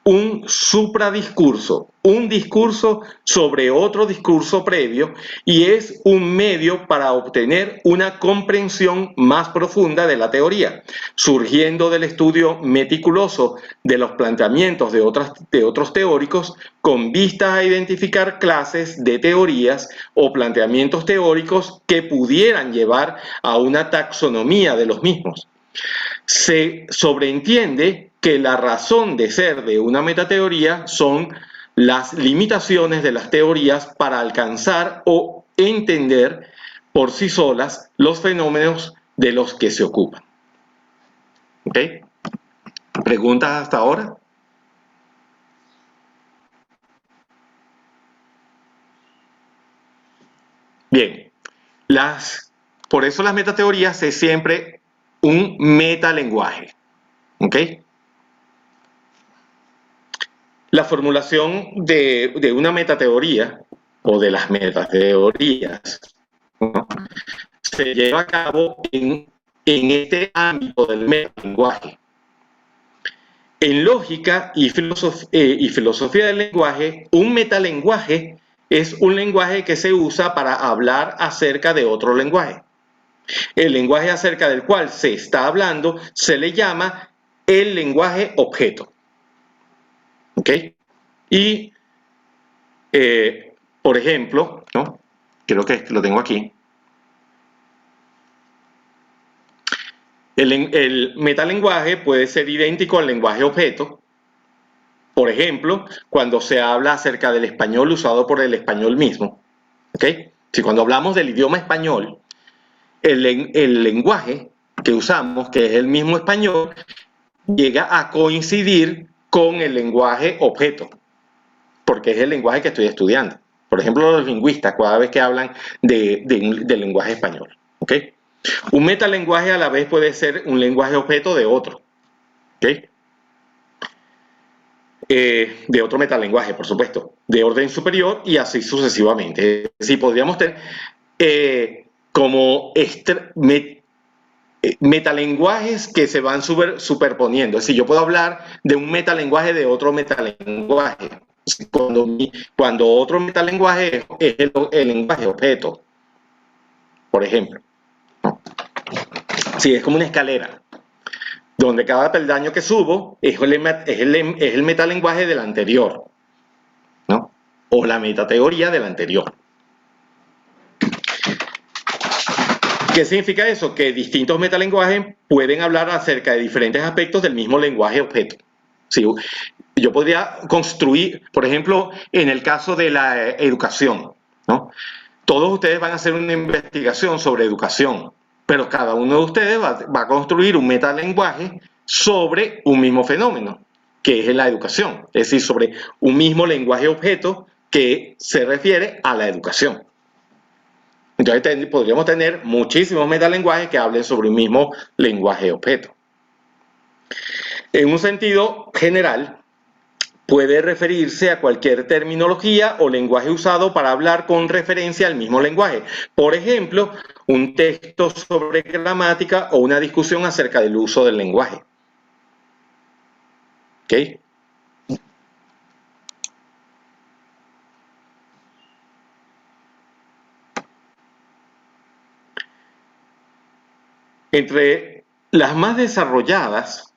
un supradiscurso, un discurso sobre otro discurso previo y es un medio para obtener una comprensión más profunda de la teoría, surgiendo del estudio meticuloso de los planteamientos de otros teóricos con vistas a identificar clases de teorías o planteamientos teóricos que pudieran llevar a una taxonomía de los mismos. Se sobreentiende que la razón de ser de una metateoría son las limitaciones de las teorías para alcanzar o entender por sí solas los fenómenos de los que se ocupan. ¿Ok? ¿Preguntas hasta ahora? Bien, por eso las metateorías es siempre un metalenguaje. ¿Ok? La formulación de una metateoría o de las metateorías, ¿no?, se lleva a cabo en este ámbito del metalenguaje. En lógica y filosofía del lenguaje, un metalenguaje es un lenguaje que se usa para hablar acerca de otro lenguaje. El lenguaje acerca del cual se está hablando se le llama el lenguaje objeto. ¿Ok? Y, por ejemplo, ¿no?, creo que lo tengo aquí. El metalenguaje puede ser idéntico al lenguaje objeto. Por ejemplo, cuando se habla acerca del español usado por el español mismo. ¿Ok? Si cuando hablamos del idioma español, el lenguaje que usamos, que es el mismo español, llega a coincidir con el lenguaje objeto, porque es el lenguaje que estoy estudiando. Por ejemplo, los lingüistas, cada vez que hablan del lenguaje español. ¿Ok? Un metalenguaje a la vez puede ser un lenguaje objeto de otro. ¿Ok? De otro metalenguaje, por supuesto, de orden superior y así sucesivamente. Es decir, podríamos tener como metalenguajes que se van superponiendo. Es decir, yo puedo hablar de un metalenguaje de otro metalenguaje. Cuando otro metalenguaje es el lenguaje objeto, por ejemplo, ¿no? Sí, es como una escalera, donde cada peldaño que subo es el metalenguaje del anterior, ¿no? O la metateoría del anterior. ¿Qué significa eso? Que distintos metalenguajes pueden hablar acerca de diferentes aspectos del mismo lenguaje objeto. ¿Sí? Yo podría construir, por ejemplo, en el caso de la educación, ¿no? Todos ustedes van a hacer una investigación sobre educación, pero cada uno de ustedes va a construir un metalenguaje sobre un mismo fenómeno, que es la educación, es decir, sobre un mismo lenguaje objeto que se refiere a la educación. Entonces podríamos tener muchísimos metalenguajes que hablen sobre un mismo lenguaje objeto. En un sentido general, puede referirse a cualquier terminología o lenguaje usado para hablar con referencia al mismo lenguaje. Por ejemplo, un texto sobre gramática o una discusión acerca del uso del lenguaje. ¿Ok? Entre las más desarrolladas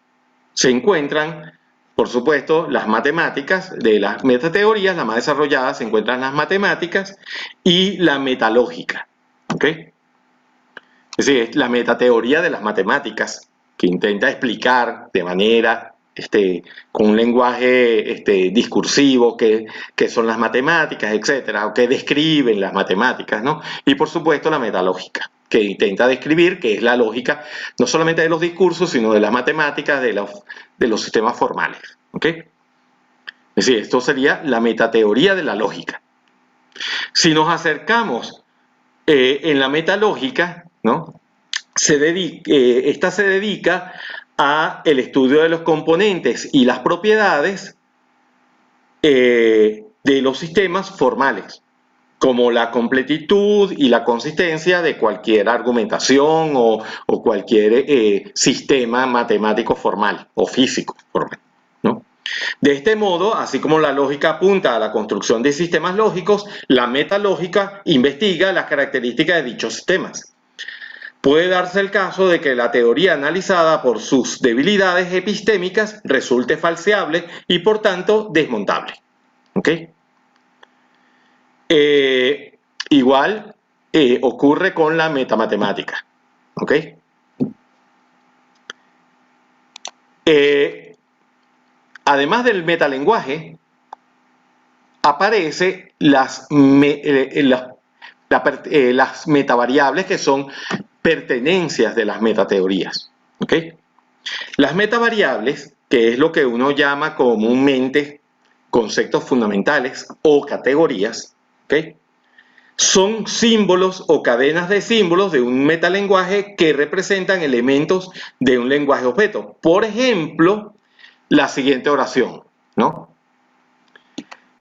se encuentran, por supuesto, las matemáticas. De las metateorías, las más desarrolladas se encuentran las matemáticas y la metalógica. ¿Ok? Es decir, es la metateoría de las matemáticas, que intenta explicar de manera, con un lenguaje discursivo, qué son las matemáticas, etcétera, o qué describen las matemáticas, ¿no? Y por supuesto la metalógica, que intenta describir qué es la lógica, no solamente de los discursos, sino de las matemáticas, de los sistemas formales, ¿ok? Es decir, esto sería la metateoría de la lógica. Si nos acercamos en la metalógica, ¿no? Esta se dedica a el estudio de los componentes y las propiedades de los sistemas formales, como la completitud y la consistencia de cualquier argumentación o cualquier sistema matemático formal o físico formal, ¿no? De este modo, así como la lógica apunta a la construcción de sistemas lógicos, la metalógica investiga las características de dichos sistemas. Puede darse el caso de que la teoría analizada por sus debilidades epistémicas resulte falseable y por tanto desmontable. ¿Ok? Igual ocurre con la metamatemática. ¿Ok? Además del metalenguaje, aparecen las metavariables, que son pertenencias de las metateorías. ¿Ok? Las metavariables, que es lo que uno llama comúnmente conceptos fundamentales o categorías, ¿ok?, son símbolos o cadenas de símbolos de un metalenguaje que representan elementos de un lenguaje objeto. Por ejemplo, la siguiente oración, ¿no?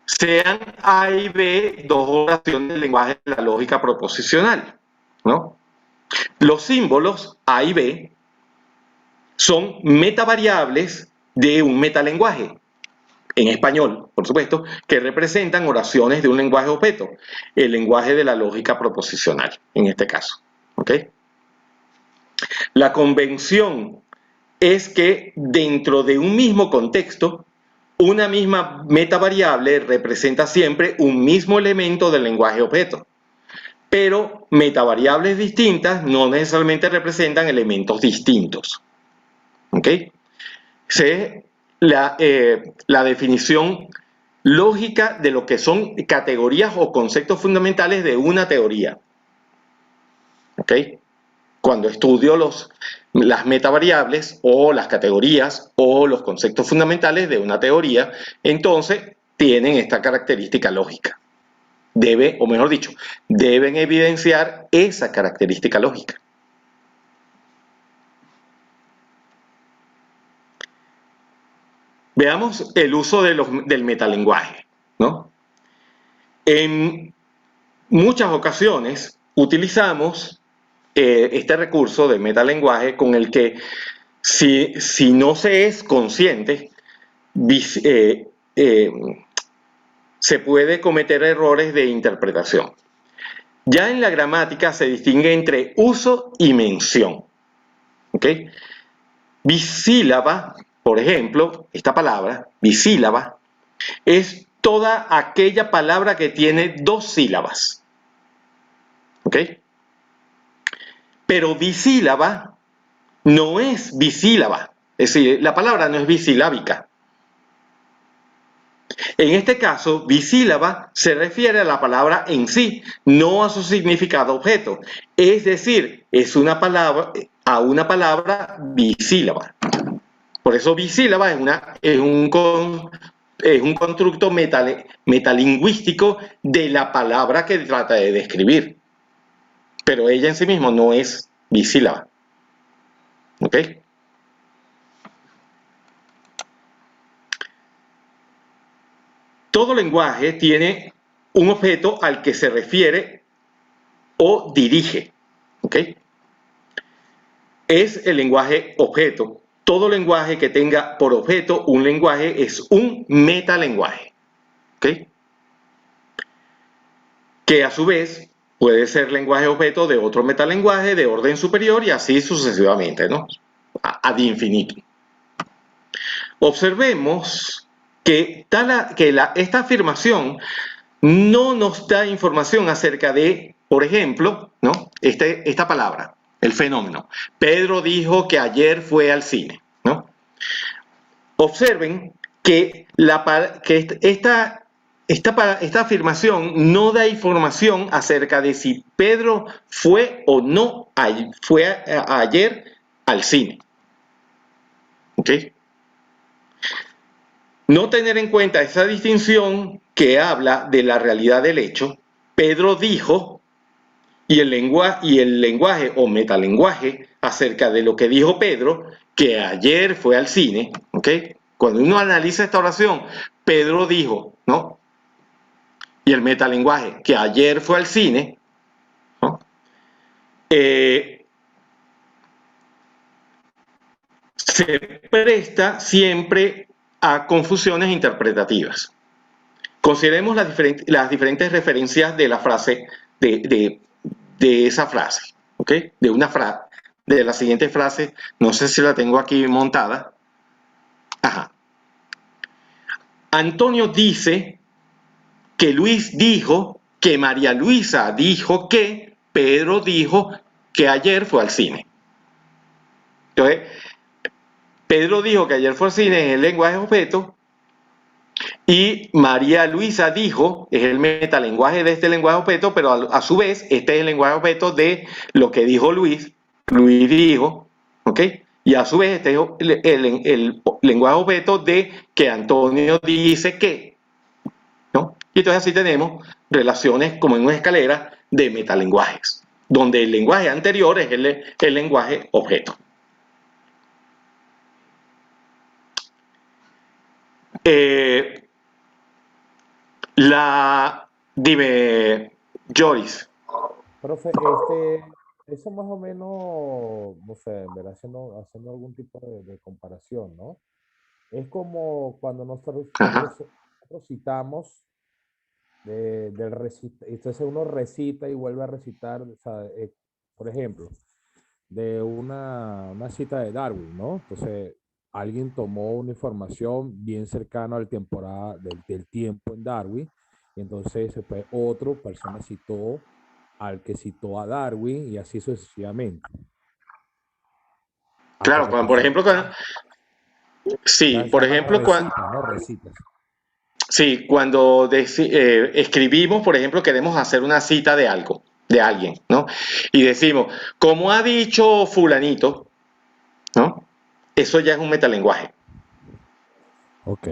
Sean A y B dos oraciones del lenguaje de la lógica proposicional, ¿no? Los símbolos A y B son metavariables de un metalenguaje, en español, por supuesto, que representan oraciones de un lenguaje objeto, el lenguaje de la lógica proposicional, en este caso. ¿Ok? La convención es que dentro de un mismo contexto, una misma metavariable representa siempre un mismo elemento del lenguaje objeto, pero metavariables distintas no necesariamente representan elementos distintos. ¿Ok? La definición lógica de lo que son categorías o conceptos fundamentales de una teoría. ¿Ok? Cuando estudio las metavariables o las categorías o los conceptos fundamentales de una teoría, entonces tienen esta característica lógica. O mejor dicho, deben evidenciar esa característica lógica. Veamos el uso del metalenguaje, ¿no? En muchas ocasiones utilizamos este recurso del metalenguaje con el que si no se es consciente, se puede cometer errores de interpretación. Ya en la gramática se distingue entre uso y mención. ¿Ok? Bisílaba, por ejemplo, esta palabra, bisílaba, es toda aquella palabra que tiene 2 sílabas. ¿Ok? Pero bisílaba no es bisílaba, es decir, la palabra no es bisilábica. En este caso, bisílaba se refiere a la palabra en sí, no a su significado objeto. Es decir, es una palabra bisílaba. Por eso bisílaba es un constructo metalingüístico de la palabra que trata de describir. Pero ella en sí misma no es bisílaba. ¿Ok? Todo lenguaje tiene un objeto al que se refiere o dirige. ¿Ok? Es el lenguaje objeto. Todo lenguaje que tenga por objeto un lenguaje es un metalenguaje. ¿Ok? Que a su vez puede ser lenguaje objeto de otro metalenguaje de orden superior y así sucesivamente, ¿no? Ad infinitum. Observemos que esta afirmación no nos da información acerca de, por ejemplo, ¿no? Esta palabra, el fenómeno. Pedro dijo que ayer fue al cine, ¿no? Observen que esta afirmación no da información acerca de si Pedro fue o no fue ayer al cine. ¿Ok? No tener en cuenta esa distinción que habla de la realidad del hecho, Pedro dijo, y el lenguaje o metalenguaje acerca de lo que dijo Pedro, que ayer fue al cine, ¿ok? Cuando uno analiza esta oración, Pedro dijo, ¿no? Y el metalenguaje, que ayer fue al cine, ¿no? Se presta siempre a confusiones interpretativas. Consideremos las diferentes referencias de la frase, de esa frase, ¿ok? De la siguiente frase, no sé si la tengo aquí montada. Ajá. Antonio dice que Luis dijo, que María Luisa dijo que Pedro dijo que ayer fue al cine. Entonces, Pedro dijo que ayer fue al cine en el lenguaje objeto y María Luisa dijo, es el metalenguaje de este lenguaje objeto, pero a su vez este es el lenguaje objeto de lo que dijo Luis. Luis dijo, ¿ok? Y a su vez este es el lenguaje objeto de que Antonio dice que, ¿no? Y entonces así tenemos relaciones como en una escalera de metalenguajes, donde el lenguaje anterior es el lenguaje objeto. Dime, Joyce. Profe, eso más o menos, no sé, en verdad, haciendo algún tipo de comparación, ¿no? Es como cuando nosotros Ajá. citamos entonces uno recita y vuelve a recitar, o sea, por ejemplo, de una cita de Darwin, ¿no? Entonces, alguien tomó una información bien cercana al temporada del tiempo en Darwin, y entonces después otra persona citó al que citó a Darwin y así sucesivamente. Hasta Claro, que por pasó. ejemplo, sí, Se por llama ejemplo, recitas, ¿no? Recitas. sí, cuando escribimos, por ejemplo, queremos hacer una cita de algo, de alguien, ¿no? Y decimos, como ha dicho fulanito, ¿no? Eso ya es un metalenguaje. Ok.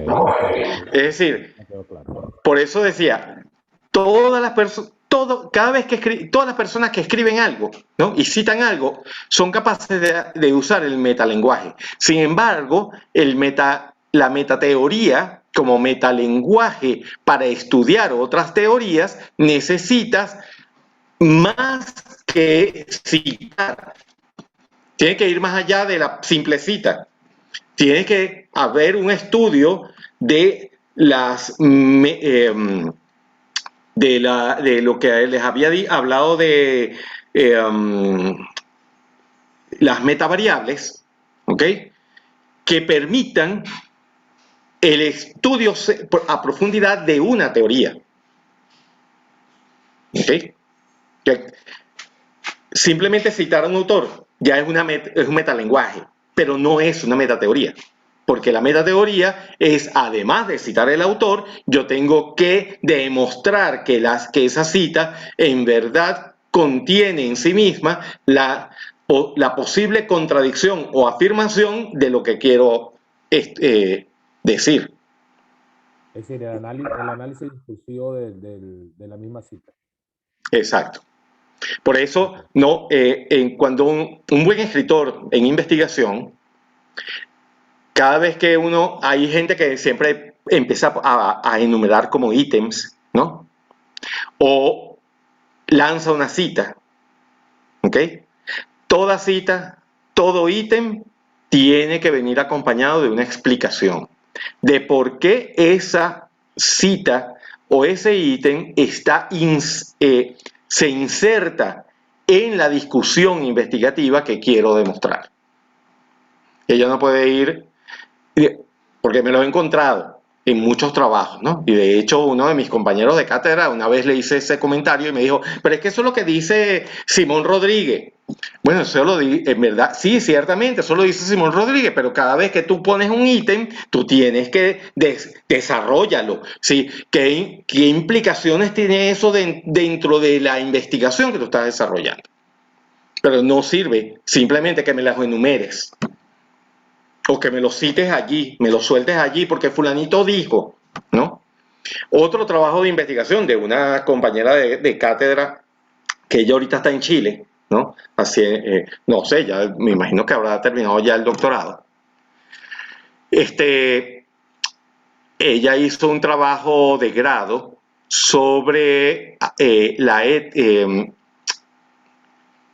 Es decir, Me quedó claro. por eso decía, todas las personas, cada vez que todas las personas que escriben algo, ¿no? Y citan algo, son capaces de usar el metalenguaje. Sin embargo, la metateoría como metalenguaje para estudiar otras teorías necesitas más que citar, tiene que ir más allá de la simple cita. Tiene que haber un estudio de de lo que les había hablado de las metavariables, ¿ok? Que permitan el estudio a profundidad de una teoría. ¿Ok? Que simplemente citar a un autor ya es un metalenguaje, pero no es una metateoría. Porque la metateoría es, además de citar el autor, yo tengo que demostrar que esa cita en verdad contiene en sí misma la posible contradicción o afirmación de lo que quiero decir. Es decir, el análisis discursivo de la misma cita. Exacto. Por eso, no, cuando un buen escritor en investigación, cada vez que hay gente que siempre empieza a enumerar como ítems, ¿no? O lanza una cita, ¿ok? Toda cita, todo ítem tiene que venir acompañado de una explicación de por qué esa cita o ese ítem se inserta en la discusión investigativa que quiero demostrar. Ella no puede ir, porque me lo he encontrado en muchos trabajos, ¿no? Y de hecho uno de mis compañeros de cátedra una vez le hice ese comentario y me dijo, pero es que eso es lo que dice Simón Rodríguez. Bueno, eso lo en verdad, sí, ciertamente, eso lo dice Simón Rodríguez, pero cada vez que tú pones un ítem, tú tienes que desarrollarlo, ¿sí? ¿Qué implicaciones tiene eso dentro de la investigación que tú estás desarrollando? Pero no sirve simplemente que me las enumeres o que me lo cites allí, me lo sueltes allí porque fulanito dijo, ¿no? Otro trabajo de investigación de una compañera de cátedra que ella ahorita está en Chile, ¿no? Así, no sé, ya me imagino que habrá terminado ya el doctorado. Ella hizo un trabajo de grado sobre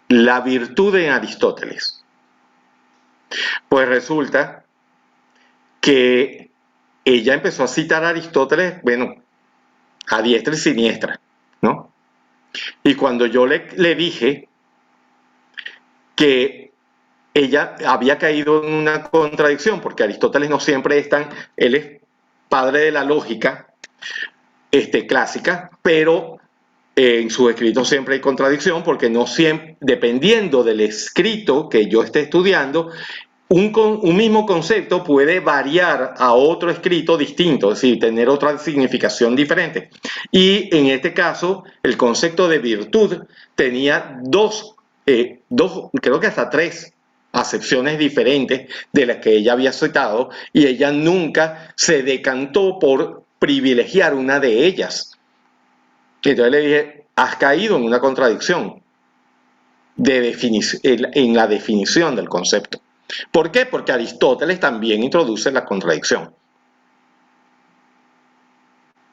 la virtud en Aristóteles. Pues resulta que ella empezó a citar a Aristóteles, bueno, a diestra y siniestra, ¿no? Y cuando yo le dije que ella había caído en una contradicción, porque Aristóteles no siempre él es padre de la lógica clásica, pero en sus escritos siempre hay contradicción, porque no siempre, dependiendo del escrito que yo esté estudiando, un mismo concepto puede variar a otro escrito distinto, es decir, tener otra significación diferente. Y en este caso, el concepto de virtud tenía dos, creo que hasta tres acepciones diferentes de las que ella había citado, y ella nunca se decantó por privilegiar una de ellas. Entonces le dije, has caído en una contradicción en la definición del concepto. ¿Por qué? Porque Aristóteles también introduce la contradicción,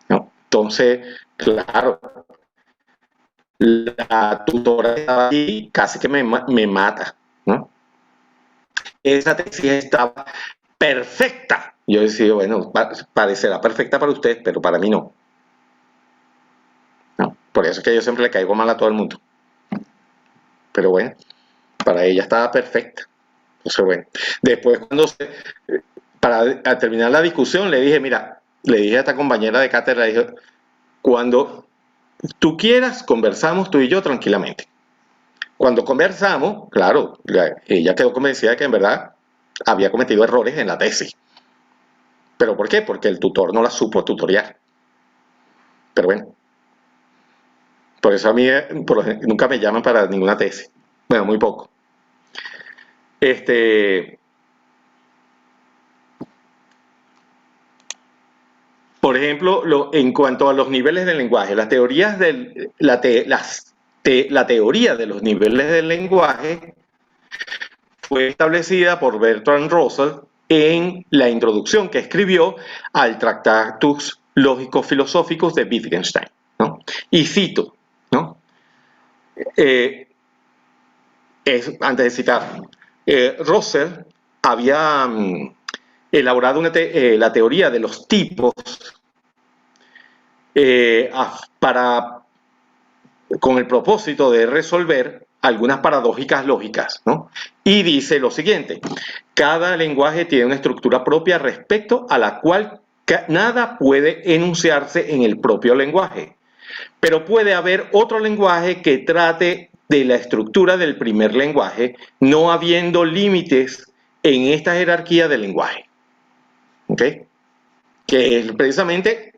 ¿no? Entonces, claro, la tutora estaba ahí, casi que me mata, ¿no? Esa tesis estaba perfecta. Yo decía, bueno, parecerá perfecta para usted, pero para mí no. ¿No? Por eso es que yo siempre le caigo mal a todo el mundo. Pero bueno, para ella estaba perfecta. Entonces, bueno, después para terminar la discusión, le dije, mira, le dije a esta compañera de cátedra, le dije, cuando tú quieras, conversamos tú y yo tranquilamente. Cuando conversamos, claro, ella quedó convencida de que en verdad había cometido errores en la tesis. ¿Pero por qué? Porque el tutor no la supo tutoriar. Pero bueno, por eso a mí nunca me llaman para ninguna tesis. Bueno, muy poco. Por ejemplo, en cuanto a los niveles del lenguaje, las teorías la teoría de los niveles del lenguaje fue establecida por Bertrand Russell en la introducción que escribió al Tractatus Lógico-Filosóficos de Wittgenstein, ¿no? Y cito, ¿no? Antes de citar, Russell había elaborado la teoría de los tipos con el propósito de resolver algunas paradójicas lógicas, ¿no? Y dice lo siguiente: cada lenguaje tiene una estructura propia respecto a la cual nada puede enunciarse en el propio lenguaje, pero puede haber otro lenguaje que trate de la estructura del primer lenguaje, no habiendo límites en esta jerarquía del lenguaje. ¿Ok? Que es precisamente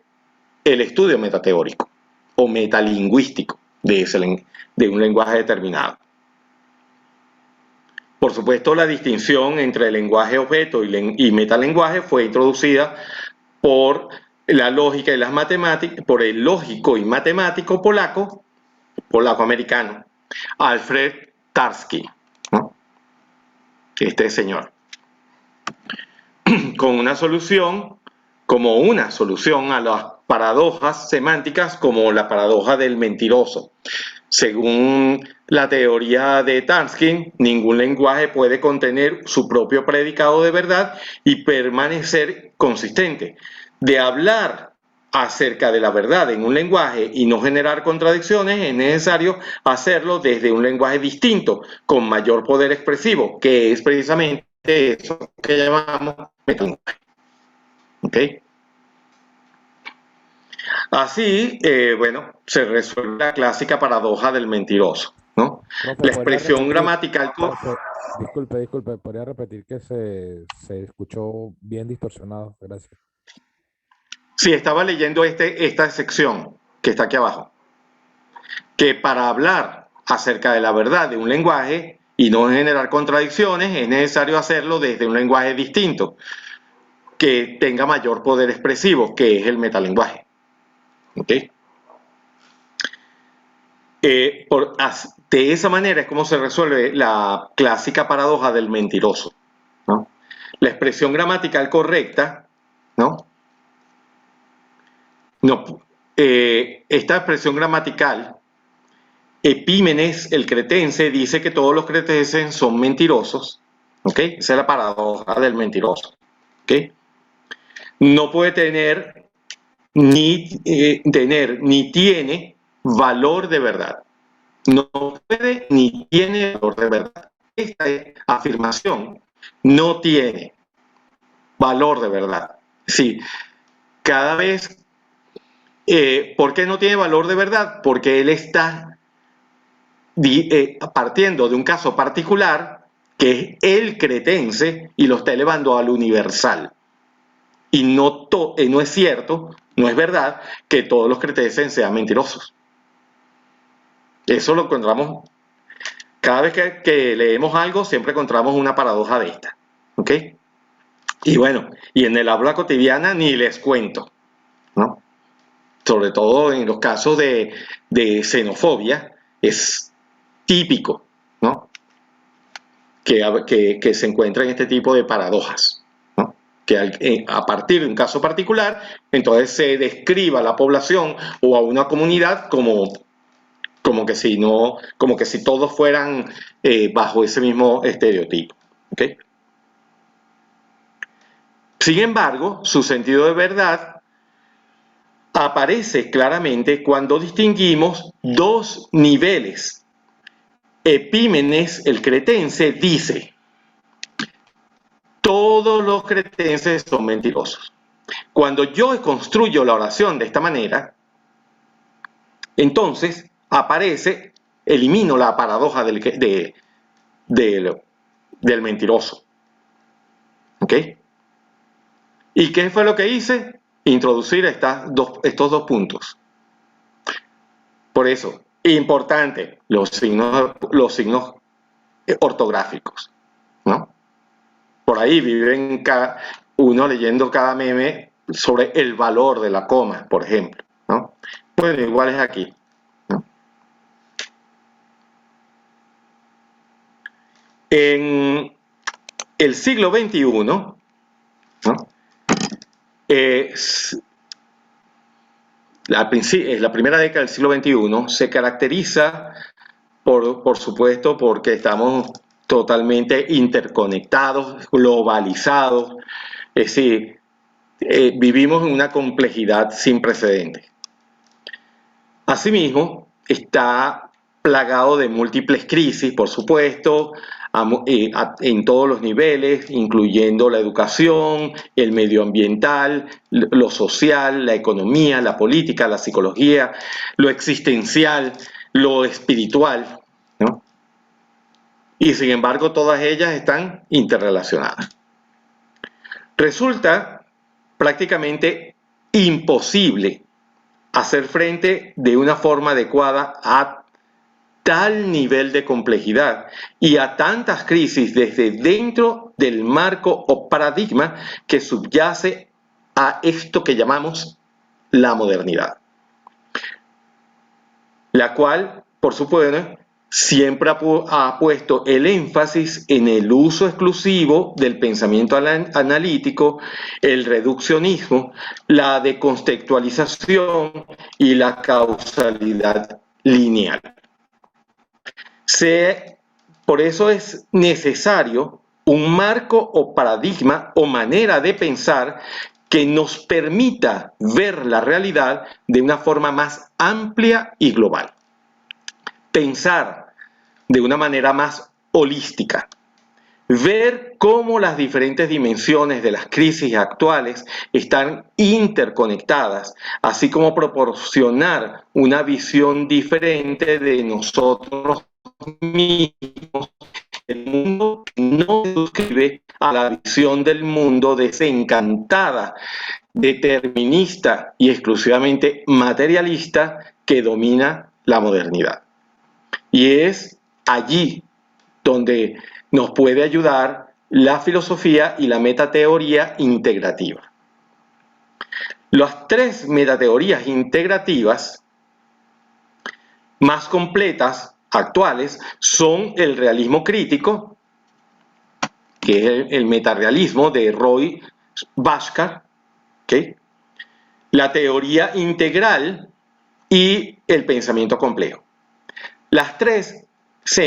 el estudio metateórico o metalingüístico de un lenguaje determinado. Por supuesto, la distinción entre lenguaje objeto y metalenguaje fue introducida por la lógica y las matemáticas, por el lógico y matemático polaco-americano, Alfred Tarski, ¿no? Este señor, con una solución a las paradojas semánticas como la paradoja del mentiroso. Según la teoría de Tarski, ningún lenguaje puede contener su propio predicado de verdad y permanecer consistente. De hablar acerca de la verdad en un lenguaje y no generar contradicciones, es necesario hacerlo desde un lenguaje distinto, con mayor poder expresivo, que es precisamente eso que llamamos metalenguaje. ¿Ok? Así, bueno, se resuelve la clásica paradoja del mentiroso, ¿no? Profe, La expresión gramatical... profe, disculpe, podría repetir que se escuchó bien distorsionado. Gracias. Sí, estaba leyendo esta sección que está aquí abajo, que para hablar acerca de la verdad de un lenguaje y no generar contradicciones, es necesario hacerlo desde un lenguaje distinto, que tenga mayor poder expresivo, que es el metalenguaje. ¿Ok? De esa manera es como se resuelve la clásica paradoja del mentiroso, ¿no? La expresión gramatical correcta, ¿no? Esta expresión gramatical, Epímenes, el cretense, dice que todos los cretenses son mentirosos, ¿ok? Esa es la paradoja del mentiroso, ¿ok? No puede tener ni tiene valor de verdad. No puede ni tiene valor de verdad. Esta afirmación no tiene valor de verdad. Sí, cada vez, ¿por qué no tiene valor de verdad? Porque él está partiendo de un caso particular que es el cretense y lo está elevando al universal. Y no es cierto, no es verdad que todos los cretenses sean mentirosos. Eso lo encontramos, cada vez que leemos algo, siempre encontramos una paradoja de esta. ¿Ok? Y bueno, y en el habla cotidiana ni les cuento, ¿no? Sobre todo en los casos de xenofobia, es típico, ¿no? Que se encuentra en este tipo de paradojas, ¿no? Que a partir de un caso particular, entonces se describa a la población o a una comunidad como que si todos fueran bajo ese mismo estereotipo. ¿Okay? Sin embargo, su sentido de verdad aparece claramente cuando distinguimos dos niveles. Epímenes, el cretense, dice: todos los cretenses son mentirosos. Cuando yo construyo la oración de esta manera, entonces elimino la paradoja del mentiroso. ¿Ok? ¿Y qué fue lo que hice? Introducir estos dos puntos. Por eso, importante, los signos ortográficos, ¿no? Por ahí viven uno leyendo cada meme sobre el valor de la coma, por ejemplo, ¿no? Bueno, igual es aquí, ¿no? En el siglo XXI, ¿no? La primera década del siglo XXI se caracteriza por supuesto, porque estamos totalmente interconectados, globalizados, es decir, vivimos en una complejidad sin precedentes. Asimismo, está plagado de múltiples crisis, por supuesto, en todos los niveles, incluyendo la educación, el medioambiental, lo social, la economía, la política, la psicología, lo existencial, lo espiritual, ¿no? Y sin embargo, todas ellas están interrelacionadas. Resulta prácticamente imposible hacer frente de una forma adecuada a tal nivel de complejidad y a tantas crisis desde dentro del marco o paradigma que subyace a esto que llamamos la modernidad, la cual, por supuesto, siempre ha puesto el énfasis en el uso exclusivo del pensamiento analítico, el reduccionismo, la decontextualización y la causalidad lineal. Por eso es necesario un marco o paradigma o manera de pensar que nos permita ver la realidad de una forma más amplia y global. Pensar de una manera más holística. Ver cómo las diferentes dimensiones de las crisis actuales están interconectadas, así como proporcionar una visión diferente de nosotros mismos. El mundo no se suscribe a la visión del mundo desencantada, determinista y exclusivamente materialista que domina la modernidad. Y es allí donde nos puede ayudar la filosofía y la metateoría integrativa. Las tres metateorías integrativas más completas, actuales, son el realismo crítico, que es el metarealismo de Roy Bhaskar, ¿okay? La teoría integral y el pensamiento complejo. Las tres se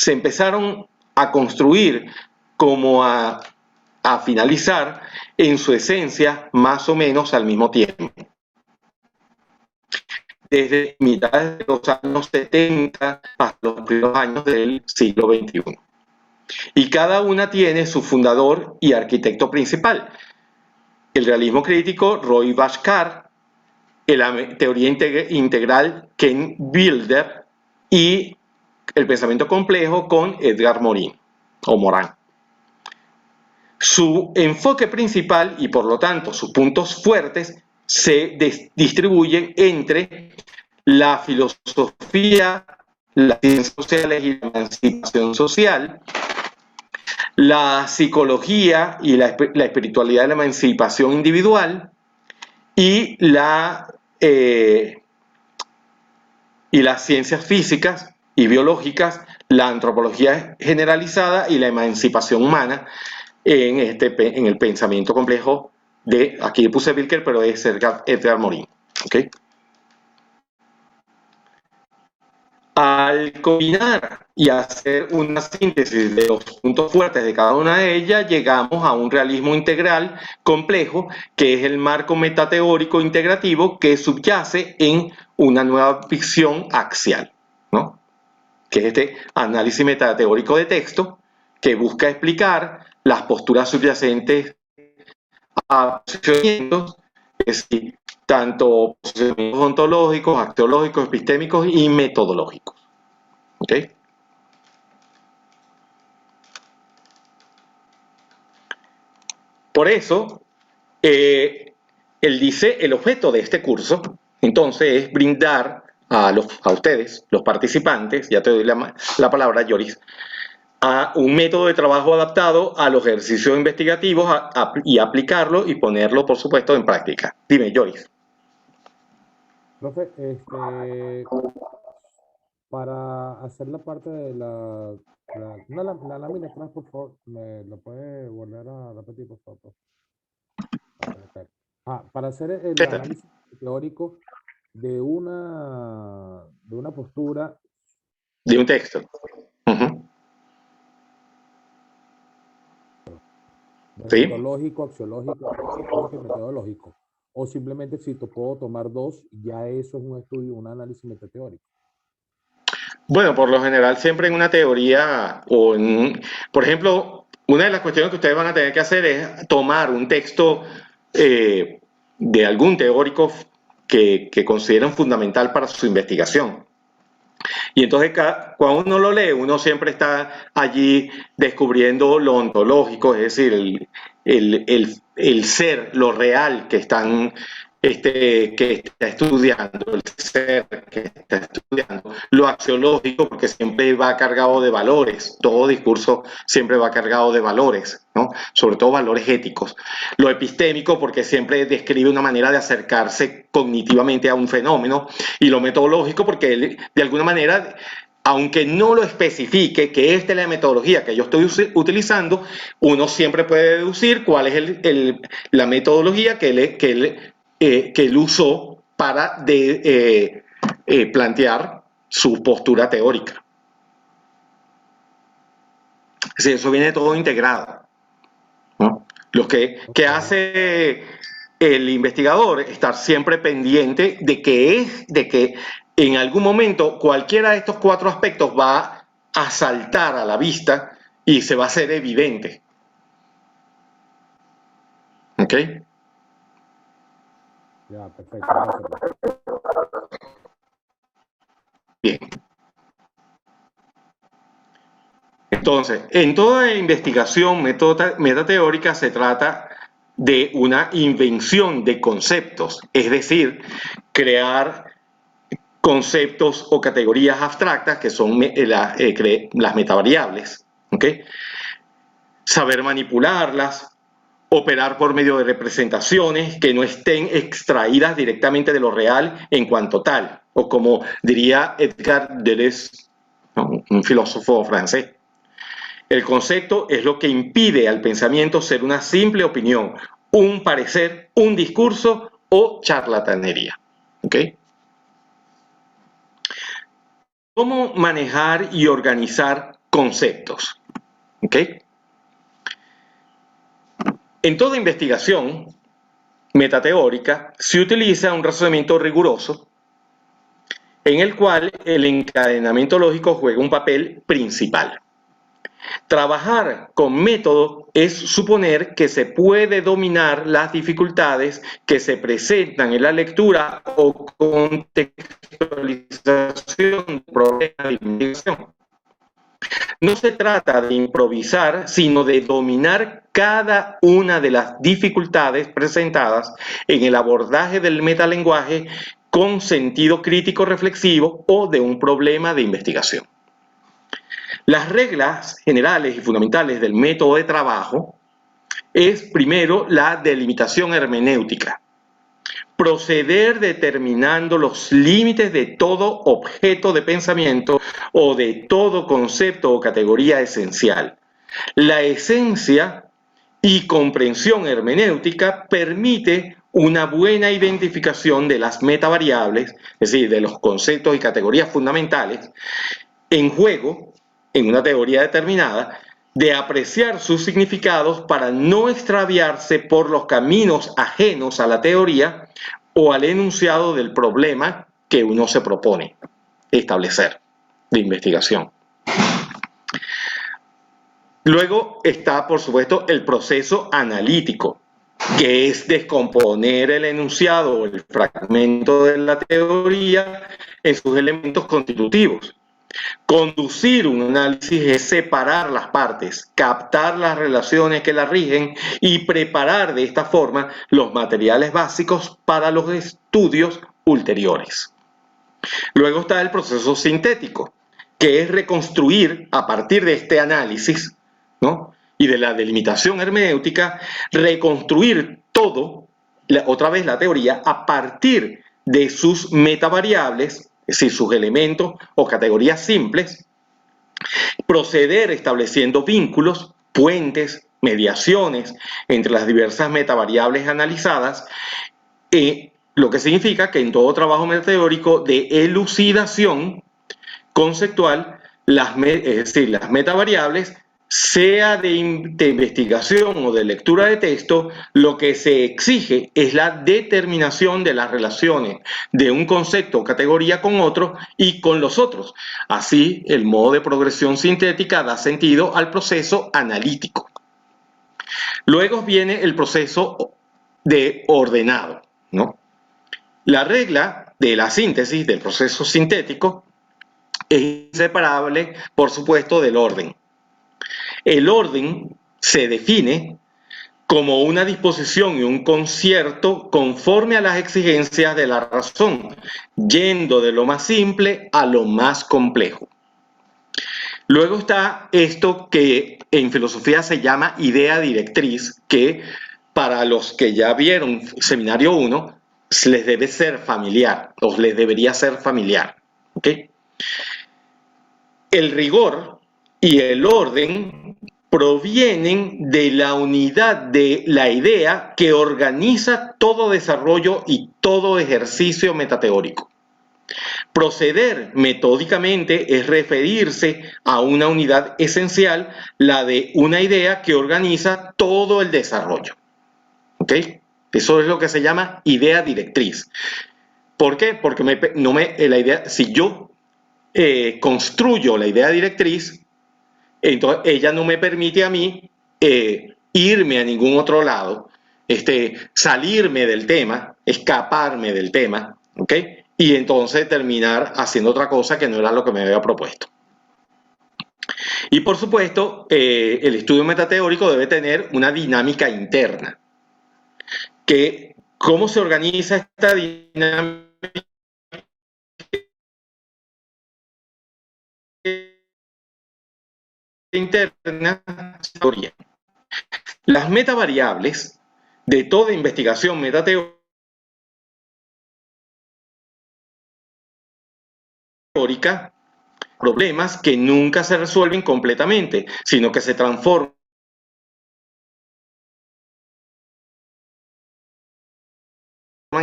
empezaron a construir como a finalizar en su esencia más o menos al mismo tiempo. Desde mitad de los años 70 hasta los primeros años del siglo XXI. Y cada una tiene su fundador y arquitecto principal. El realismo crítico, Roy Bhaskar, la teoría integral, Ken Wilber, y el pensamiento complejo con Edgar Morin, o Morin. Su enfoque principal y por lo tanto sus puntos fuertes se distribuyen entre la filosofía, las ciencias sociales y la emancipación social, la psicología y la espiritualidad de la emancipación individual y las ciencias físicas y biológicas, la antropología generalizada y la emancipación humana en el pensamiento complejo de, aquí puse Wilker, pero es Edgar Morin. ¿Okay? Al combinar y hacer una síntesis de los puntos fuertes de cada una de ellas, llegamos a un realismo integral complejo, que es el marco metateórico integrativo que subyace en una nueva visión axial, ¿no? Que es este análisis metateórico de texto que busca explicar las posturas subyacentes a posicionamientos, es decir, tanto posicionamientos ontológicos, axiológicos, epistémicos y metodológicos. ¿Ok? Por eso, el objeto de este curso, entonces, es brindar a ustedes, los participantes, ya te doy la palabra, Yoris, a un método de trabajo adaptado a los ejercicios investigativos y aplicarlo y ponerlo, por supuesto, en práctica. Dime, Yoris. Profe, para hacer la parte de la lámina atrás, por favor, ¿me lo puede volver a repetir, por favor? Para hacer el análisis teórico de una postura De un texto. Ujú. Sí. metodológico, axiológico, epistemológico y metodológico. O simplemente si te puedo tomar dos, ya eso es un estudio, un análisis metateórico. Bueno, por lo general siempre en una teoría por ejemplo, una de las cuestiones que ustedes van a tener que hacer es tomar un texto de algún teórico que consideren fundamental para su investigación. Y entonces cuando uno lo lee, uno siempre está allí descubriendo lo ontológico, es decir, el ser, lo real que está estudiando, el ser que está estudiando, lo axiológico, porque siempre va cargado de valores, todo discurso siempre va cargado de valores, ¿no? Sobre todo valores éticos. Lo epistémico, porque siempre describe una manera de acercarse cognitivamente a un fenómeno, y lo metodológico, porque él, de alguna manera, aunque no lo especifique que esta es la metodología que yo estoy utilizando, uno siempre puede deducir cuál es la metodología que él usó para plantear su postura teórica. Es decir, eso viene todo integrado, ¿no? Lo que hace el investigador estar siempre pendiente de que en algún momento cualquiera de estos cuatro aspectos va a saltar a la vista y se va a hacer evidente. ¿Ok? Ya, perfecto. Gracias. Bien. Entonces, en toda investigación metateórica se trata de una invención de conceptos, es decir, crear conceptos o categorías abstractas que son las metavariables, ¿ok? Saber manipularlas, operar por medio de representaciones que no estén extraídas directamente de lo real en cuanto tal, o como diría Edgar Deleuze, ¿no? Un filósofo francés. El concepto es lo que impide al pensamiento ser una simple opinión, un parecer, un discurso o charlatanería. ¿Ok? ¿Cómo manejar y organizar conceptos? ¿Ok? En toda investigación metateórica se utiliza un razonamiento riguroso en el cual el encadenamiento lógico juega un papel principal. Trabajar con método es suponer que se puede dominar las dificultades que se presentan en la lectura o contextualización del problema de investigación. No se trata de improvisar, sino de dominar cada una de las dificultades presentadas en el abordaje del metalenguaje con sentido crítico reflexivo o de un problema de investigación. Las reglas generales y fundamentales del método de trabajo es primero la delimitación hermenéutica. Proceder determinando los límites de todo objeto de pensamiento o de todo concepto o categoría esencial. La esencia y comprensión hermenéutica permite una buena identificación de las metavariables, es decir, de los conceptos y categorías fundamentales en juego en una teoría determinada, de apreciar sus significados para no extraviarse por los caminos ajenos a la teoría o al enunciado del problema que uno se propone establecer de investigación. Luego está, por supuesto, el proceso analítico, que es descomponer el enunciado o el fragmento de la teoría en sus elementos constitutivos. Conducir un análisis es separar las partes, captar las relaciones que la rigen y preparar de esta forma los materiales básicos para los estudios ulteriores. Luego está el proceso sintético, que es reconstruir a partir de este análisis, ¿no?, y de la delimitación hermenéutica, reconstruir todo, otra vez la teoría, a partir de sus metavariables, es decir, sus elementos o categorías simples, proceder estableciendo vínculos, puentes, mediaciones entre las diversas metavariables analizadas lo que significa que en todo trabajo metateórico de elucidación conceptual, es decir, las metavariables, sea de investigación o de lectura de texto, lo que se exige es la determinación de las relaciones de un concepto o categoría con otro y con los otros. Así, el modo de progresión sintética da sentido al proceso analítico. Luego viene el proceso de ordenado, ¿no? La regla de la síntesis del proceso sintético es inseparable, por supuesto, del orden. El orden se define como una disposición y un concierto conforme a las exigencias de la razón, yendo de lo más simple a lo más complejo. Luego está esto que en filosofía se llama idea directriz, que para los que ya vieron Seminario 1, les debe ser familiar, o les debería ser familiar. ¿Okay? El rigor y el orden provienen de la unidad de la idea que organiza todo desarrollo y todo ejercicio metateórico. Proceder metódicamente es referirse a una unidad esencial, la de una idea que organiza todo el desarrollo. ¿Ok? Eso es lo que se llama idea directriz. ¿Por qué? Porque la idea, si yo construyo la idea directriz, entonces ella no me permite a mí irme a ningún otro lado, salirme del tema, escaparme del tema, ¿ok? Y entonces terminar haciendo otra cosa que no era lo que me había propuesto. Y por supuesto, el estudio metateórico debe tener una dinámica interna. ¿Cómo se organiza esta dinámica interna? Las metavariables de toda investigación metateórica problemas que nunca se resuelven completamente, sino que se transforman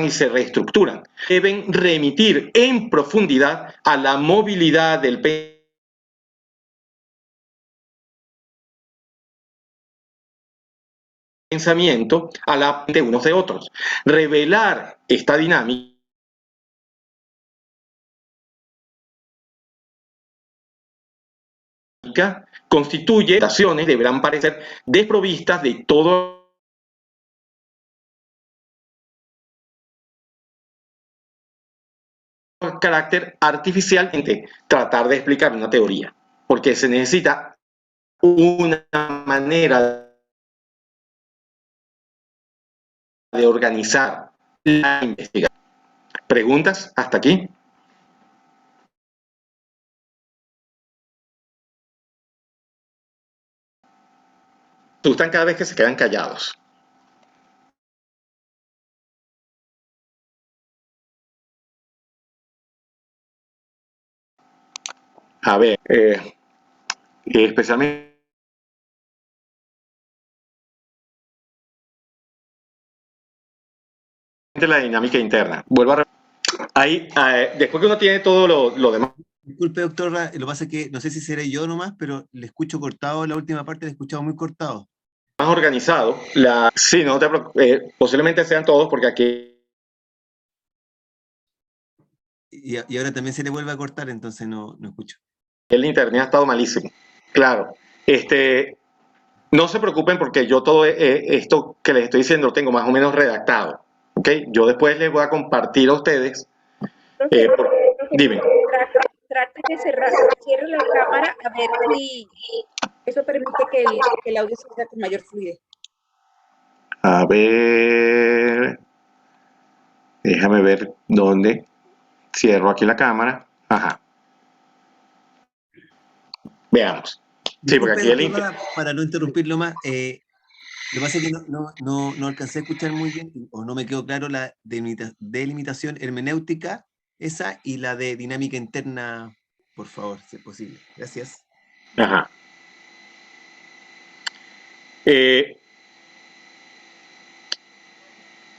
y se reestructuran. Deben remitir en profundidad a la movilidad del pensamiento, a la de unos de otros. Revelar esta dinámica constituye estaciones deberán parecer desprovistas de todo carácter artificial, tratar de explicar una teoría, porque se necesita una manera de organizar la investigación. ¿Preguntas hasta aquí? Asustan cada vez que se quedan callados. A ver, especialmente la dinámica interna. Vuelvo a ahí, después que uno tiene todo lo demás. Disculpe, doctora, lo que pasa es que no sé si seré yo nomás, pero le escucho cortado la última parte, le he escuchado muy cortado. Más organizado, sí, no te preocupes, posiblemente sean todos, porque aquí Y ahora también se le vuelve a cortar, entonces no escucho. el internet ha estado malísimo. Claro, no se preocupen porque yo todo esto que les estoy diciendo lo tengo más o menos redactado. ¿Ok? Yo después les voy a compartir a ustedes. Dime. Trate de cierre la cámara a ver si eso permite que el audio se haga con mayor fluidez. A ver. Déjame ver dónde. Cierro aquí la cámara. Ajá. Veamos. Sí, porque aquí el doctora, para no interrumpirlo más, lo que pasa es que no alcancé a escuchar muy bien, o no me quedó claro la delimitación hermenéutica, esa, y la de dinámica interna, por favor, si es posible. Gracias. Ajá.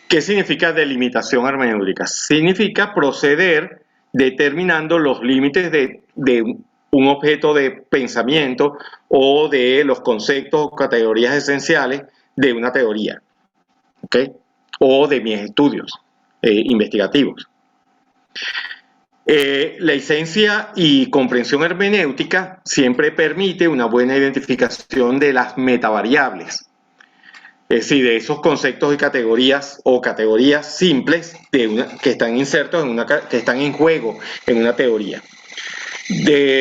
¿Qué significa delimitación hermenéutica? Significa proceder determinando los límites de un objeto de pensamiento o de los conceptos o categorías esenciales de una teoría, ¿ok? O de mis estudios investigativos. La esencia y comprensión hermenéutica siempre permite una buena identificación de las metavariables, es decir, de esos conceptos y categorías o categorías simples que están insertos que están en juego en una teoría.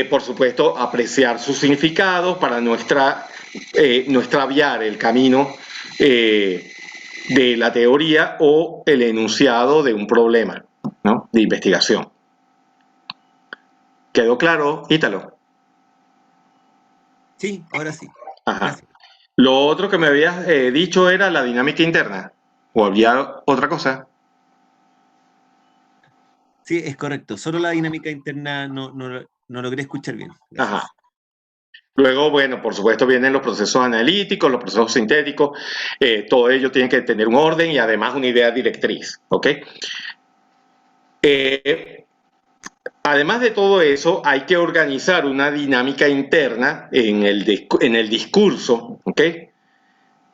Por supuesto, apreciar sus significados para no extraviar el camino de la teoría o el enunciado de un problema, ¿no?, de investigación. ¿Quedó claro, Ítalo? Sí, ahora sí. Ajá. Gracias. Lo otro que me habías dicho era la dinámica interna. ¿O había otra cosa? Sí, es correcto. Solo la dinámica interna no logré escuchar bien. Gracias. Ajá. Luego, bueno, por supuesto vienen los procesos analíticos, los procesos sintéticos, todo ello tiene que tener un orden y además una idea directriz, ¿ok? Además de todo eso, hay que organizar una dinámica interna en el discurso, ¿ok?,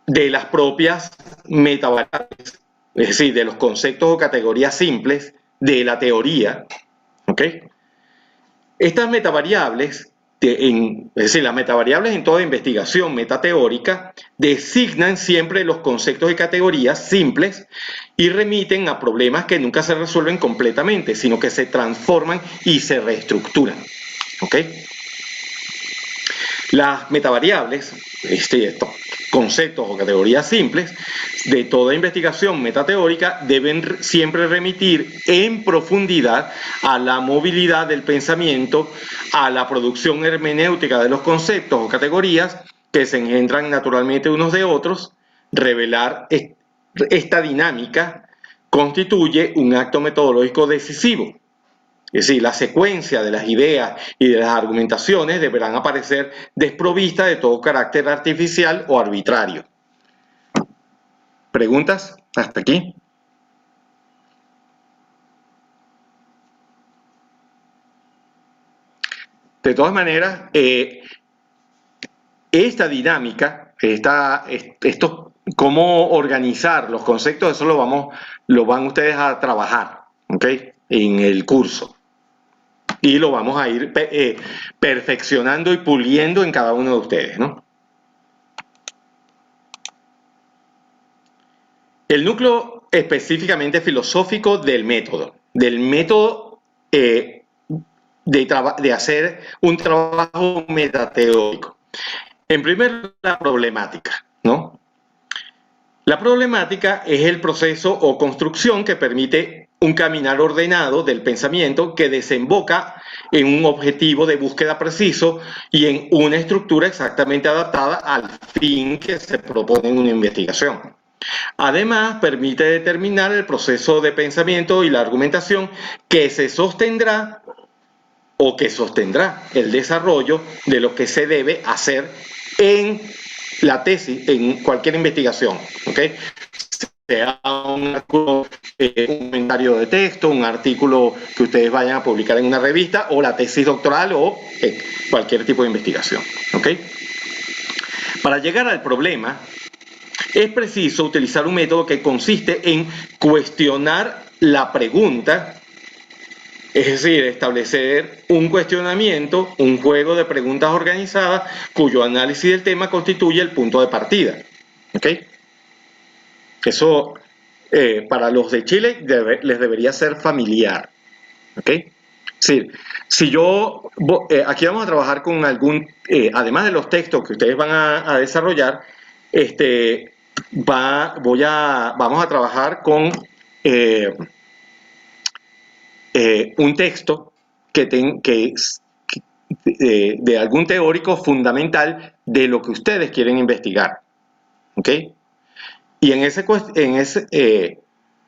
de las propias metavariables, es decir, de los conceptos o categorías simples de la teoría, ¿ok? Estas metavariables, es decir, las metavariables en toda investigación metateórica, designan siempre los conceptos y categorías simples y remiten a problemas que nunca se resuelven completamente, sino que se transforman y se reestructuran, ¿ok? Las metavariables, estos conceptos o categorías simples de toda investigación metateórica deben siempre remitir en profundidad a la movilidad del pensamiento, a la producción hermenéutica de los conceptos o categorías que se engendran naturalmente unos de otros. Revelar esta dinámica constituye un acto metodológico decisivo. Es decir, la secuencia de las ideas y de las argumentaciones deberán aparecer desprovistas de todo carácter artificial o arbitrario. ¿Preguntas hasta aquí? De todas maneras, esta dinámica, cómo organizar los conceptos, eso lo van ustedes a trabajar, ¿ok?, en el curso. Y lo vamos a ir perfeccionando y puliendo en cada uno de ustedes, ¿no? El núcleo específicamente filosófico del método de hacer un trabajo metateórico. En primer lugar, la problemática, ¿no? La problemática es el proceso o construcción que permite un caminar ordenado del pensamiento que desemboca en un objetivo de búsqueda preciso y en una estructura exactamente adaptada al fin que se propone en una investigación. Además, permite determinar el proceso de pensamiento y la argumentación que se sostendrá o que sostendrá el desarrollo de lo que se debe hacer en la tesis, en cualquier investigación, ¿ok? Sea un comentario de texto, un artículo que ustedes vayan a publicar en una revista, o la tesis doctoral, o cualquier tipo de investigación, ¿ok? Para llegar al problema, es preciso utilizar un método que consiste en cuestionar la pregunta, es decir, establecer un cuestionamiento, un juego de preguntas organizadas cuyo análisis del tema constituye el punto de partida, ¿ok? Eso para los de Chile les debería ser familiar, ¿ok? Sí, si yo, aquí vamos a trabajar con además de los textos que ustedes van a desarrollar, vamos a trabajar con un texto de algún teórico fundamental de lo que ustedes quieren investigar, ¿ok? Y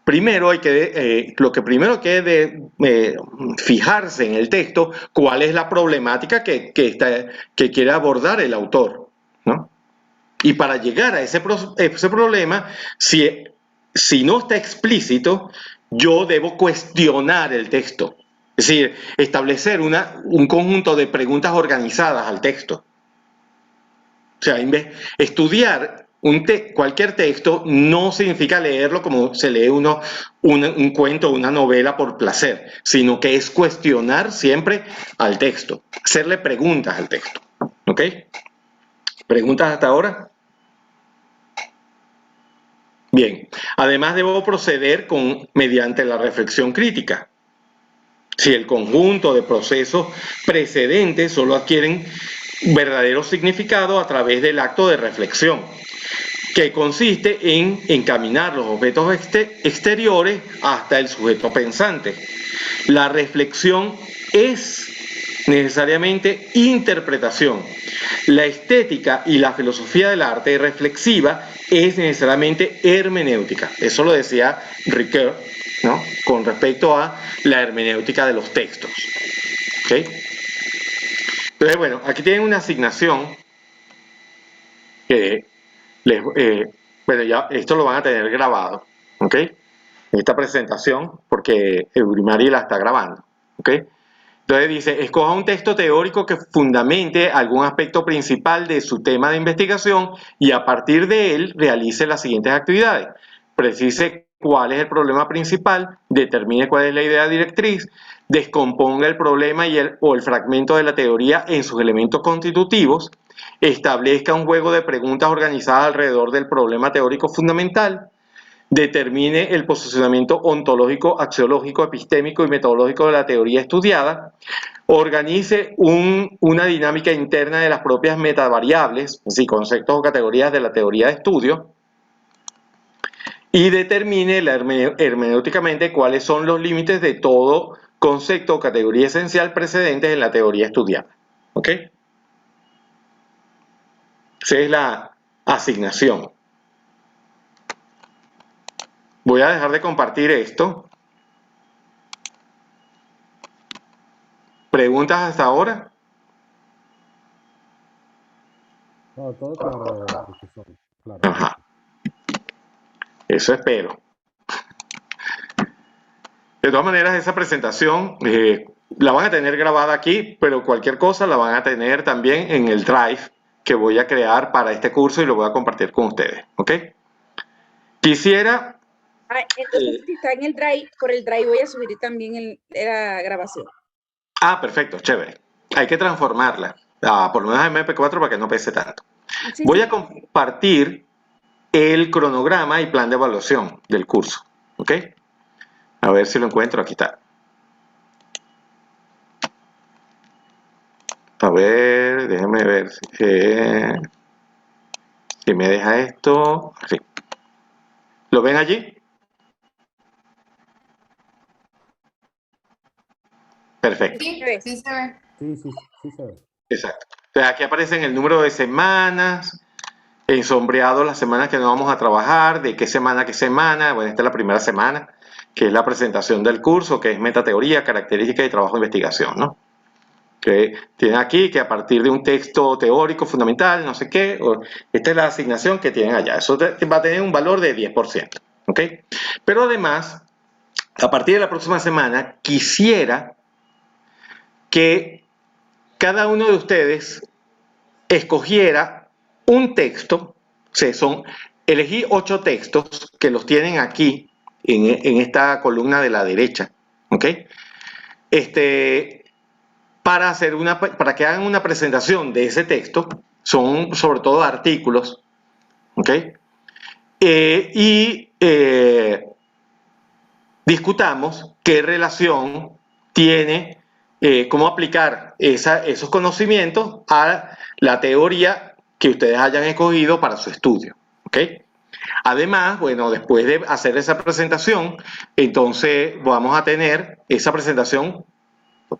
primero lo que primero que debe fijarse en el texto, cuál es la problemática que quiere abordar el autor, ¿no? Y para llegar a ese problema, si si no está explícito, yo debo cuestionar el texto. Es decir, establecer un conjunto de preguntas organizadas al texto. O sea, estudiar cualquier texto no significa leerlo como se lee un cuento o una novela por placer, sino que es cuestionar siempre al texto, hacerle preguntas al texto. ¿Ok? ¿Preguntas hasta ahora? Bien. Además, debo proceder mediante la reflexión crítica. Si el conjunto de procesos precedentes solo adquieren verdadero significado a través del acto de reflexión, que consiste en encaminar los objetos exteriores hasta el sujeto pensante. La reflexión es necesariamente interpretación. La estética y la filosofía del arte reflexiva es necesariamente hermenéutica. Eso lo decía Ricoeur, ¿no? Con respecto a la hermenéutica de los textos. ¿Okay? Entonces, bueno, aquí tienen una asignación que bueno, ya esto lo van a tener grabado, ¿ok? Esta presentación, porque Eurimari la está grabando, ¿ok? Entonces dice, escoja un texto teórico que fundamente algún aspecto principal de su tema de investigación y a partir de él realice las siguientes actividades. Precise cuál es el problema principal, determine cuál es la idea directriz, descomponga el problema o el fragmento de la teoría en sus elementos constitutivos, establezca un juego de preguntas organizadas alrededor del problema teórico fundamental, determine el posicionamiento ontológico, axiológico, epistémico y metodológico de la teoría estudiada, organice una dinámica interna de las propias metavariables, es decir, conceptos o categorías de la teoría de estudio, y determine hermenéuticamente cuáles son los límites de todo concepto o categoría esencial precedentes en la teoría estudiada. ¿Ok? Esa es la asignación. Voy a dejar de compartir esto. ¿Preguntas hasta ahora? No, todo claro, profesor. Claro. Ajá. Eso espero. De todas maneras, esa presentación la van a tener grabada aquí, pero cualquier cosa la van a tener también en el Drive que voy a crear para este curso y lo voy a compartir con ustedes. ¿Ok? Quisiera... Entonces, si está en el Drive, por el Drive voy a subir también la grabación. Perfecto, chévere. Hay que transformarla, por lo menos a MP4 para que no pese tanto. Sí, Voy sí. a compartir el cronograma y plan de evaluación del curso. ¿Ok? A ver si lo encuentro. Aquí está. A ver, déjenme ver si me deja esto. Sí. ¿Lo ven allí? Perfecto. Sí, sí se ve. Sí, sí, sí se ve. Exacto. Entonces, aquí aparecen el número de semanas, ensombreado las semanas que no vamos a trabajar, de qué semana a qué semana. Bueno, esta es la primera semana, que es la presentación del curso, que es metateoría, características y trabajo de investigación, ¿no? Que tienen aquí que a partir de un texto teórico fundamental, no sé qué, esta es la asignación que tienen allá. Eso va a tener un valor de 10%, ¿ok? Pero además, a partir de la próxima semana, quisiera que cada uno de ustedes escogiera un texto, elegí 8 textos que los tienen aquí en esta columna de la derecha, ¿ok? Para que hagan una presentación de ese texto, son sobre todo artículos, ¿ok? Discutamos qué relación tiene, cómo aplicar esos conocimientos a la teoría que ustedes hayan escogido para su estudio, ¿ok? Además, bueno, después de hacer esa presentación, entonces vamos a tener esa presentación.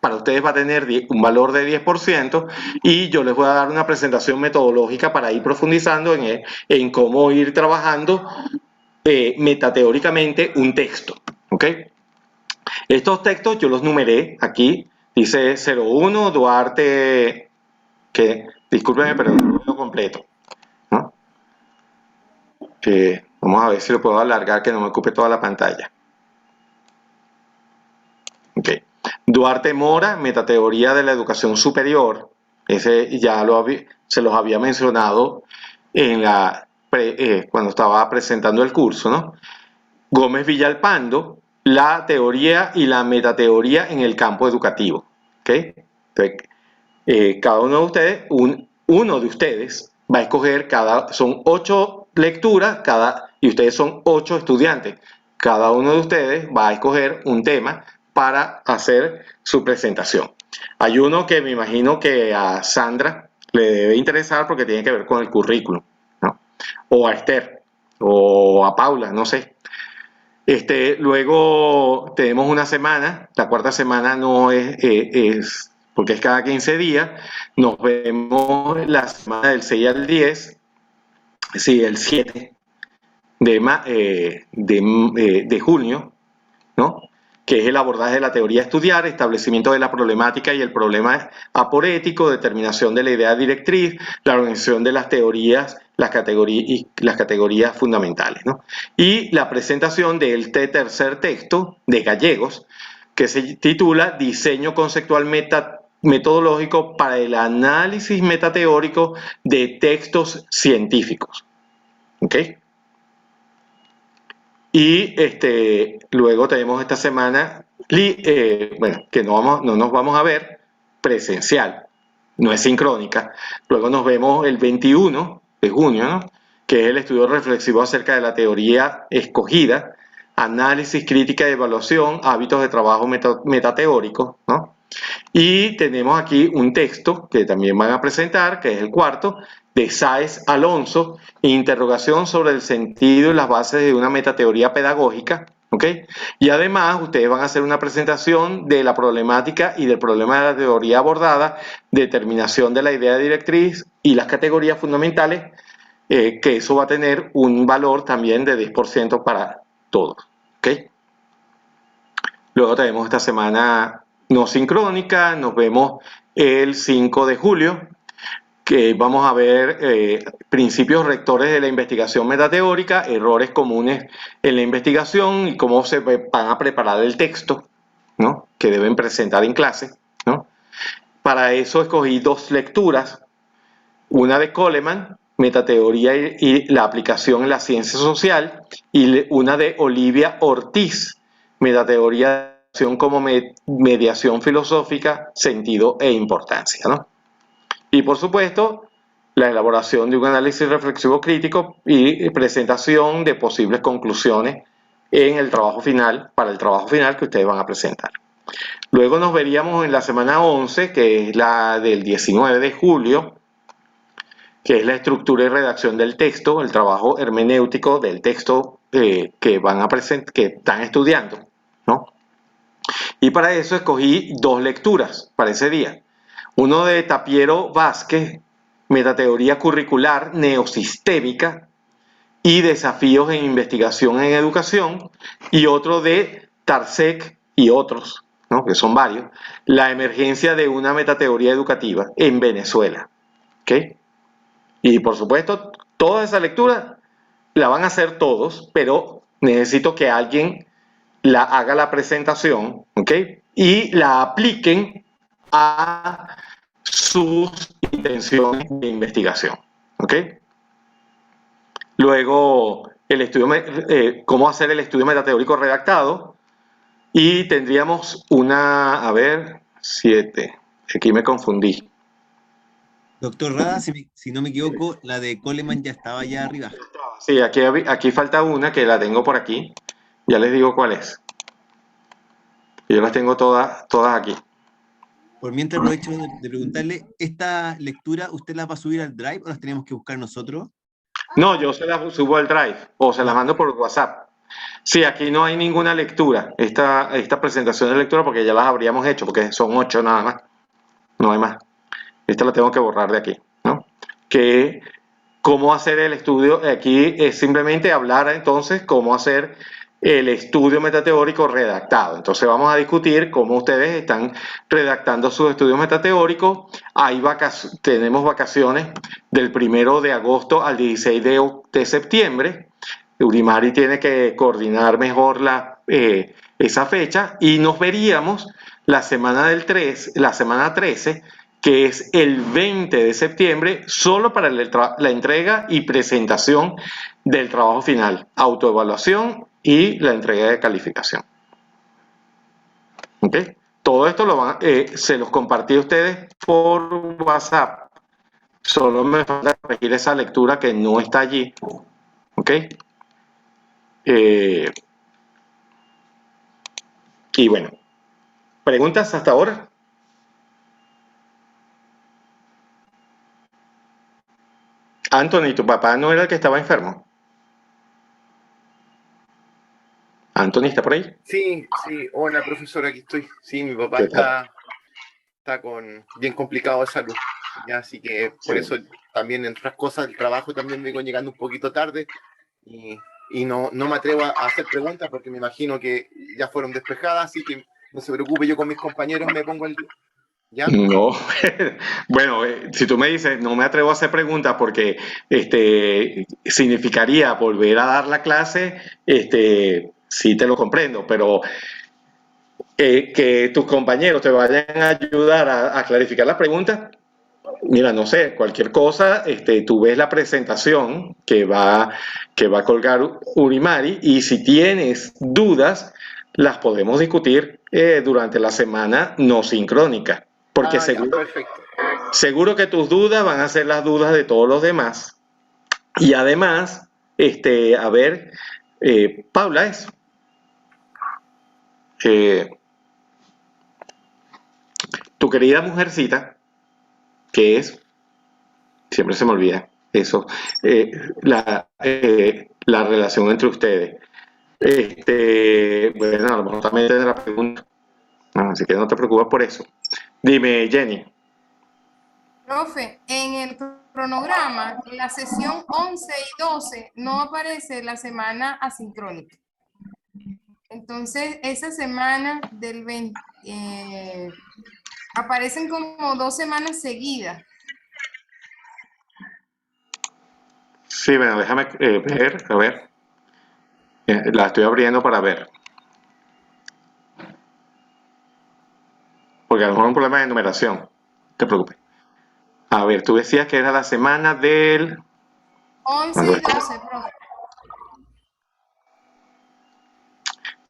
Para ustedes va a tener un valor de 10% y yo les voy a dar una presentación metodológica para ir profundizando en cómo ir trabajando metateóricamente un texto. ¿Ok? Estos textos yo los numeré aquí. Dice 01, Duarte, que discúlpenme, pero no lo completo. ¿No? Vamos a ver si lo puedo alargar, que no me ocupe toda la pantalla. Ok. Duarte Mora, Metateoría de la Educación Superior. Ese ya se los había mencionado en cuando estaba presentando el curso, ¿no? Gómez Villalpando, la teoría y la metateoría en el campo educativo. ¿Ok? Entonces, cada uno de ustedes, uno de ustedes va a escoger son 8 lecturas, y ustedes son 8 estudiantes. Cada uno de ustedes va a escoger un tema para hacer su presentación. Hay uno que me imagino que a Sandra le debe interesar porque tiene que ver con el currículum, ¿no? O a Esther, o a Paula, no sé. Luego tenemos una semana, la cuarta semana no es porque es cada 15 días, nos vemos la semana del 6 al 10, sí, el 7 de junio, ¿no? Que es el abordaje de la teoría a estudiar, establecimiento de la problemática y el problema aporético, determinación de la idea directriz, la organización de las teorías, las categorías fundamentales, ¿no? Y la presentación de este tercer texto de Gallegos, que se titula Diseño conceptual metodológico para el análisis metateórico de textos científicos. ¿Ok? Y luego tenemos esta semana, bueno, que no nos vamos a ver presencial, no es sincrónica. Luego nos vemos el 21 de junio, ¿no? Que es el estudio reflexivo acerca de la teoría escogida, análisis, crítica y evaluación, hábitos de trabajo metateóricos, ¿no? Y tenemos aquí un texto que también van a presentar, que es el cuarto, de Sáez Alonso, interrogación sobre el sentido y las bases de una metateoría pedagógica, ¿ok? Y además ustedes van a hacer una presentación de la problemática y del problema de la teoría abordada, determinación de la idea directriz y las categorías fundamentales, que eso va a tener un valor también de 10% para todos, ¿ok? Luego tenemos esta semana no sincrónica, nos vemos el 5 de julio, que vamos a ver principios rectores de la investigación metateórica, errores comunes en la investigación y cómo se van a preparar el texto, ¿no? Que deben presentar en clase, ¿no? Para eso escogí 2 lecturas, una de Coleman, Metateoría y la aplicación en la ciencia social, y una de Olivia Ortiz, Metateoría como mediación filosófica, sentido e importancia, ¿no? Y por supuesto, la elaboración de un análisis reflexivo crítico y presentación de posibles conclusiones en el trabajo final, para el trabajo final que ustedes van a presentar. Luego nos veríamos en la semana 11, que es la del 19 de julio, que es la estructura y redacción del texto, el trabajo hermenéutico del texto que van a presentar, que están estudiando, ¿no? Y para eso escogí 2 lecturas para ese día. Uno de Tapiero Vázquez, Metateoría curricular neosistémica y desafíos en investigación en educación, y otro de Tarsek y otros, ¿no? Que son varios, la emergencia de una metateoría educativa en Venezuela. ¿Ok? Y por supuesto, toda esa lectura la van a hacer todos, pero necesito que alguien haga la presentación, ¿ok? Y la apliquen a sus intenciones de investigación, ¿ok? Luego, cómo hacer el estudio metateórico redactado, y tendríamos a ver, 7, aquí me confundí. Doctor Rada, si no me equivoco, la de Coleman ya estaba allá arriba. Sí, aquí falta una que la tengo por aquí, ya les digo cuál es. Yo las tengo todas aquí. Por mientras aprovecho de preguntarle, ¿esta lectura usted la va a subir al Drive o las tenemos que buscar nosotros? No, yo se las subo al Drive o se las mando por WhatsApp. Sí, aquí no hay ninguna lectura, esta presentación de lectura, porque ya las habríamos hecho, porque son 8 nada más, no hay más. Esta la tengo que borrar de aquí, ¿no? Que cómo hacer el estudio, aquí es simplemente hablar entonces cómo hacer el estudio metateórico redactado. Entonces vamos a discutir cómo ustedes están redactando sus estudios metateóricos. Tenemos vacaciones del 1 de agosto al 16 de septiembre. Urimari tiene que coordinar mejor esa fecha y nos veríamos la semana la semana 13, que es el 20 de septiembre, solo para la entrega y presentación del trabajo final, autoevaluación y la entrega de calificación. ¿Ok? Todo esto se los compartí a ustedes por WhatsApp. Solo me falta corregir esa lectura que no está allí. ¿Ok? Y bueno, ¿preguntas hasta ahora? Anthony, ¿tu papá no era el que estaba enfermo? ¿Anthony está por ahí? Sí, sí, hola profesor, aquí estoy. Sí, mi papá ¿Qué tal? está bien complicado de salud. Ya, así que por Sí. eso también entre otras cosas el trabajo también vengo llegando un poquito tarde y no me atrevo a hacer preguntas porque me imagino que ya fueron despejadas, así que no se preocupe, yo con mis compañeros me pongo al día. ¿Ya? No, bueno, si tú me dices, no me atrevo a hacer preguntas porque significaría volver a dar la clase, sí te lo comprendo, pero que tus compañeros te vayan a ayudar a clarificar las preguntas, mira, no sé, cualquier cosa, tú ves la presentación que va a colgar Urimari y si tienes dudas, las podemos discutir durante la semana no sincrónica, porque Ah, ya, perfecto. seguro que tus dudas van a ser las dudas de todos los demás. Y además, a ver, Paula es, tu querida mujercita, que es, siempre se me olvida eso, la relación entre ustedes. Bueno, a lo mejor también tendrá la pregunta, así que no te preocupes por eso. Dime, Jenny. Profe, en el cronograma, en la sesión 11 y 12 no aparece la semana asincrónica. Entonces, esa semana del 20, aparecen como 2 semanas seguidas. Sí, bueno, déjame ver, a ver. La estoy abriendo para ver. Porque a lo mejor es un problema de numeración. No te preocupes. A ver, tú decías que era la semana del... 11 y 12, profe.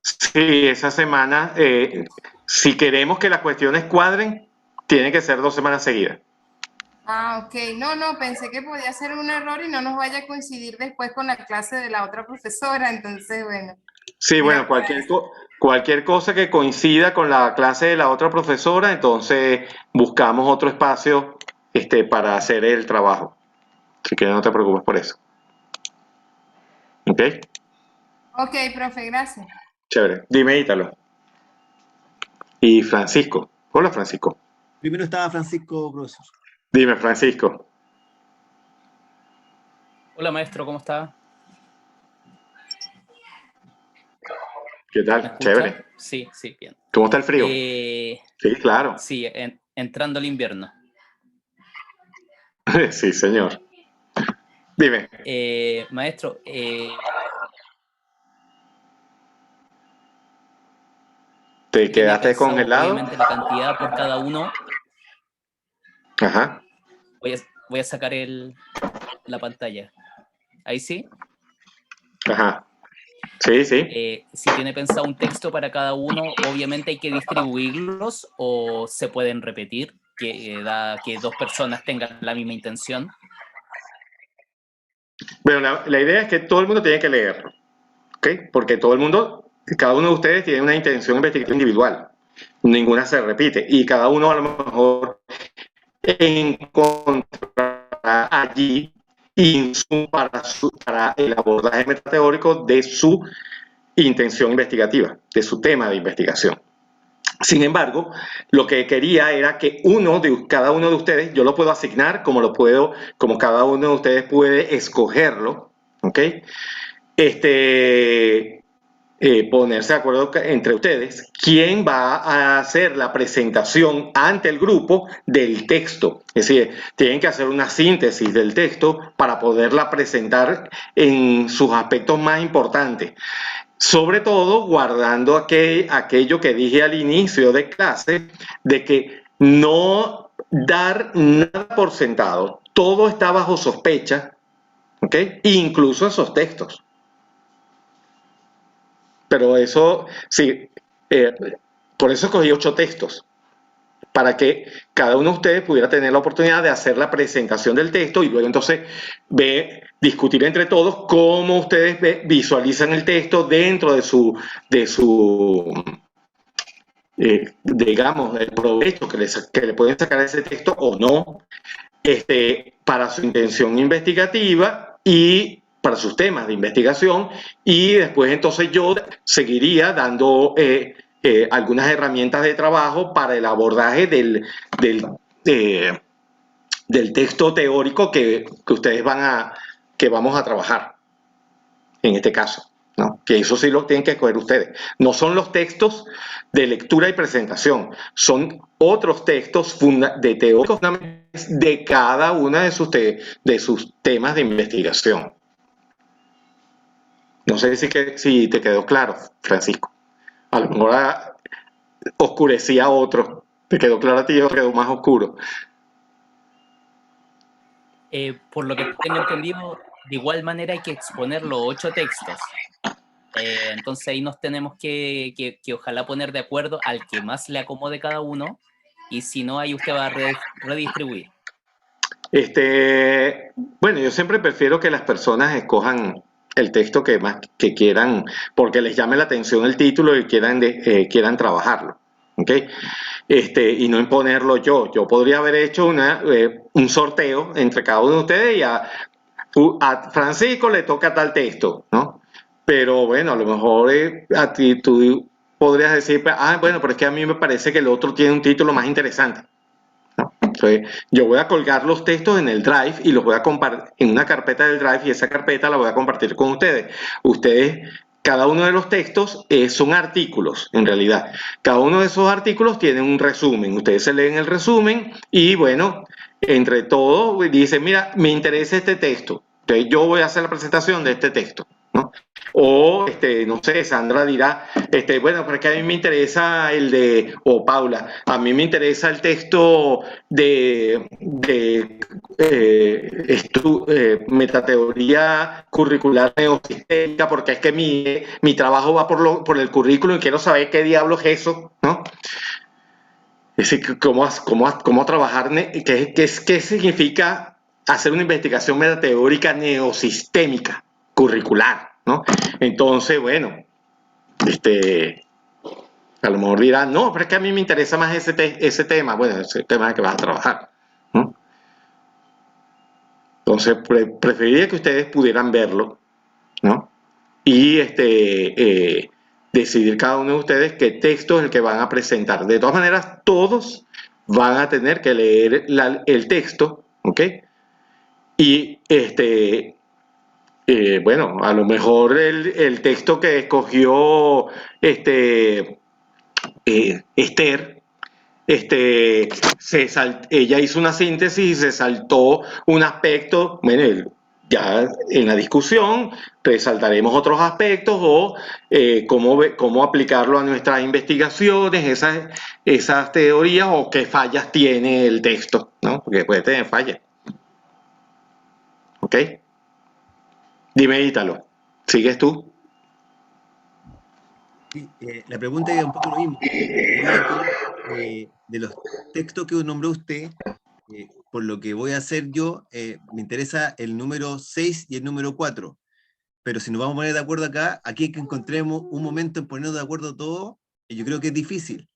Sí, esa semana, si queremos que las cuestiones cuadren, tienen que ser 2 semanas seguidas. Ah, ok. No, pensé que podía ser un error y no nos vaya a coincidir después con la clase de la otra profesora, entonces, bueno. Sí, bueno, cualquier cosa que coincida con la clase de la otra profesora, entonces buscamos otro espacio para hacer el trabajo. Así que no te preocupes por eso. ¿Ok? Ok, profe, gracias. Chévere. Dime, Ítalo. Y Francisco. Hola, Francisco. Primero estaba Francisco, profesor. Dime, Francisco. Hola maestro, ¿cómo está? ¿Qué ¿Me tal? escucha? Chévere. Sí, bien. ¿Cómo está el frío? Sí, claro. Sí, entrando el invierno. Sí, señor. Dime. Maestro, ¿Te ¿tiene quedaste pensado, congelado? obviamente, la cantidad por cada uno? Ajá. Voy a sacar la pantalla. ¿Ahí sí? Ajá. Sí. Si tiene pensado un texto para cada uno, obviamente hay que distribuirlos o se pueden repetir, que da que 2 personas tengan la misma intención. Bueno, la idea es que todo el mundo tiene que leerlo, ¿ok? Porque cada uno de ustedes tiene una intención investigativa individual. Ninguna se repite y cada uno a lo mejor encontrará allí insumo para el abordaje metateórico de su intención investigativa, de su tema de investigación. Sin embargo, lo que quería era que cada uno de ustedes, yo lo puedo asignar como cada uno de ustedes puede escogerlo, ¿ok? ponerse de acuerdo entre ustedes quién va a hacer la presentación ante el grupo del texto. Es decir, tienen que hacer una síntesis del texto para poderla presentar en sus aspectos más importantes. Sobre todo guardando aquello que dije al inicio de clase, de que no dar nada por sentado. Todo está bajo sospecha, ¿ok? Incluso esos textos. Pero eso, sí, por eso escogí 8 textos, para que cada uno de ustedes pudiera tener la oportunidad de hacer la presentación del texto y luego entonces discutir entre todos cómo ustedes visualizan el texto dentro de su digamos, el provecho que le pueden sacar a ese texto o no, para su intención investigativa y para sus temas de investigación, y después entonces yo seguiría dando algunas herramientas de trabajo para el abordaje del texto teórico que ustedes que vamos a trabajar en este caso, ¿no? Que eso sí lo tienen que escoger ustedes. No son los textos de lectura y presentación, son otros textos de teóricos de cada una de sus temas de investigación. No sé si te quedó claro, Francisco. A lo mejor oscurecía otro. ¿Te quedó claro a ti o quedó más oscuro? Por lo que tengo entendido, de igual manera hay que exponer los 8 textos. Entonces ahí nos tenemos que ojalá poner de acuerdo al que más le acomode cada uno, y si no, ahí usted va a redistribuir. Bueno, yo siempre prefiero que las personas escojan el texto que más que quieran, porque les llame la atención el título y quieran trabajarlo, ¿ok? Y no imponerlo yo. Yo podría haber hecho un sorteo entre cada uno de ustedes y a Francisco le toca tal texto, ¿no? Pero bueno, a lo mejor a ti tú podrías decir, bueno, pero es que a mí me parece que el otro tiene un título más interesante, ¿no? Entonces, yo voy a colgar los textos en el Drive y los voy a compartir en una carpeta del Drive, y esa carpeta la voy a compartir con ustedes. Cada uno de los textos son artículos, en realidad. Cada uno de esos artículos tiene un resumen. Ustedes se leen el resumen y, bueno, entre todos dicen, mira, me interesa este texto. Entonces, yo voy a hacer la presentación de este texto, ¿no? O, no sé, Sandra dirá, bueno, pero es que a mí me interesa o Paula, a mí me interesa el texto de metateoría curricular neosistémica, porque es que mi trabajo va por el currículum y quiero saber qué diablos es eso, ¿no? Es decir, cómo trabajar, qué significa hacer una investigación metateórica neosistémica curricular, ¿no? Entonces, bueno, a lo mejor dirán, no, pero es que a mí me interesa más ese tema. Bueno, ese tema que vas a trabajar, ¿no? Entonces, preferiría que ustedes pudieran verlo, ¿no? Y decidir cada uno de ustedes qué texto es el que van a presentar. De todas maneras, todos van a tener que leer el texto, ¿ok? Y bueno, a lo mejor el texto que escogió Esther, ella hizo una síntesis y se saltó un aspecto. Bueno, ya en la discusión resaltaremos otros aspectos o cómo aplicarlo a nuestras investigaciones, esas teorías, o qué fallas tiene el texto, ¿no? Porque puede tener fallas. ¿Ok? Dime, Ítalo, ¿sigues tú? Sí, la pregunta es un poco lo mismo. Diría que de los textos que nombró usted, por lo que voy a hacer yo, me interesa el número 6 y el número 4. Pero si nos vamos a poner de acuerdo acá, aquí que encontremos un momento en ponernos de acuerdo todos, yo creo que es difícil.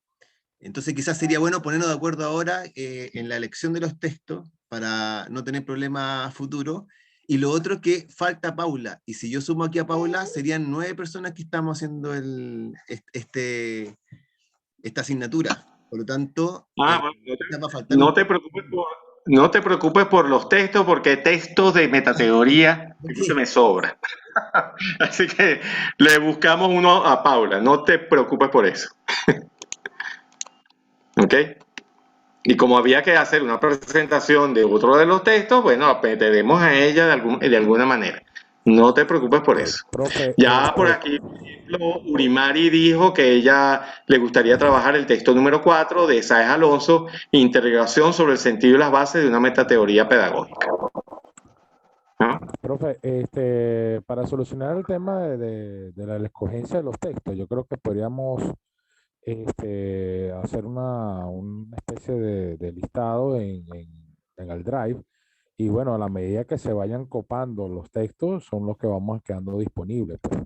Entonces quizás sería bueno ponernos de acuerdo ahora en la elección de los textos para no tener problemas a futuro. Y lo otro es que falta Paula. Y si yo sumo aquí a Paula, serían 9 personas que estamos haciendo esta asignatura. Por lo tanto, Bueno, va a faltar no te preocupes no te preocupes por los textos, porque textos de metateoría se me sobra. Así que le buscamos uno a Paula, no te preocupes por eso. ¿Ok? Y como había que hacer una presentación de otro de los textos, bueno, apetecemos a ella de alguna manera. No te preocupes por eso. Profe, Ya por aquí, por ejemplo, Urimari dijo que ella le gustaría trabajar el texto número 4 de Sáez Alonso, Integración sobre el sentido y las bases de una metateoría pedagógica. ¿No? profe, para solucionar el tema de la escogencia de los textos, yo creo que podríamos hacer una especie de listado en el Drive. Y bueno, a la medida que se vayan copando los textos, son los que vamos quedando disponibles, pues.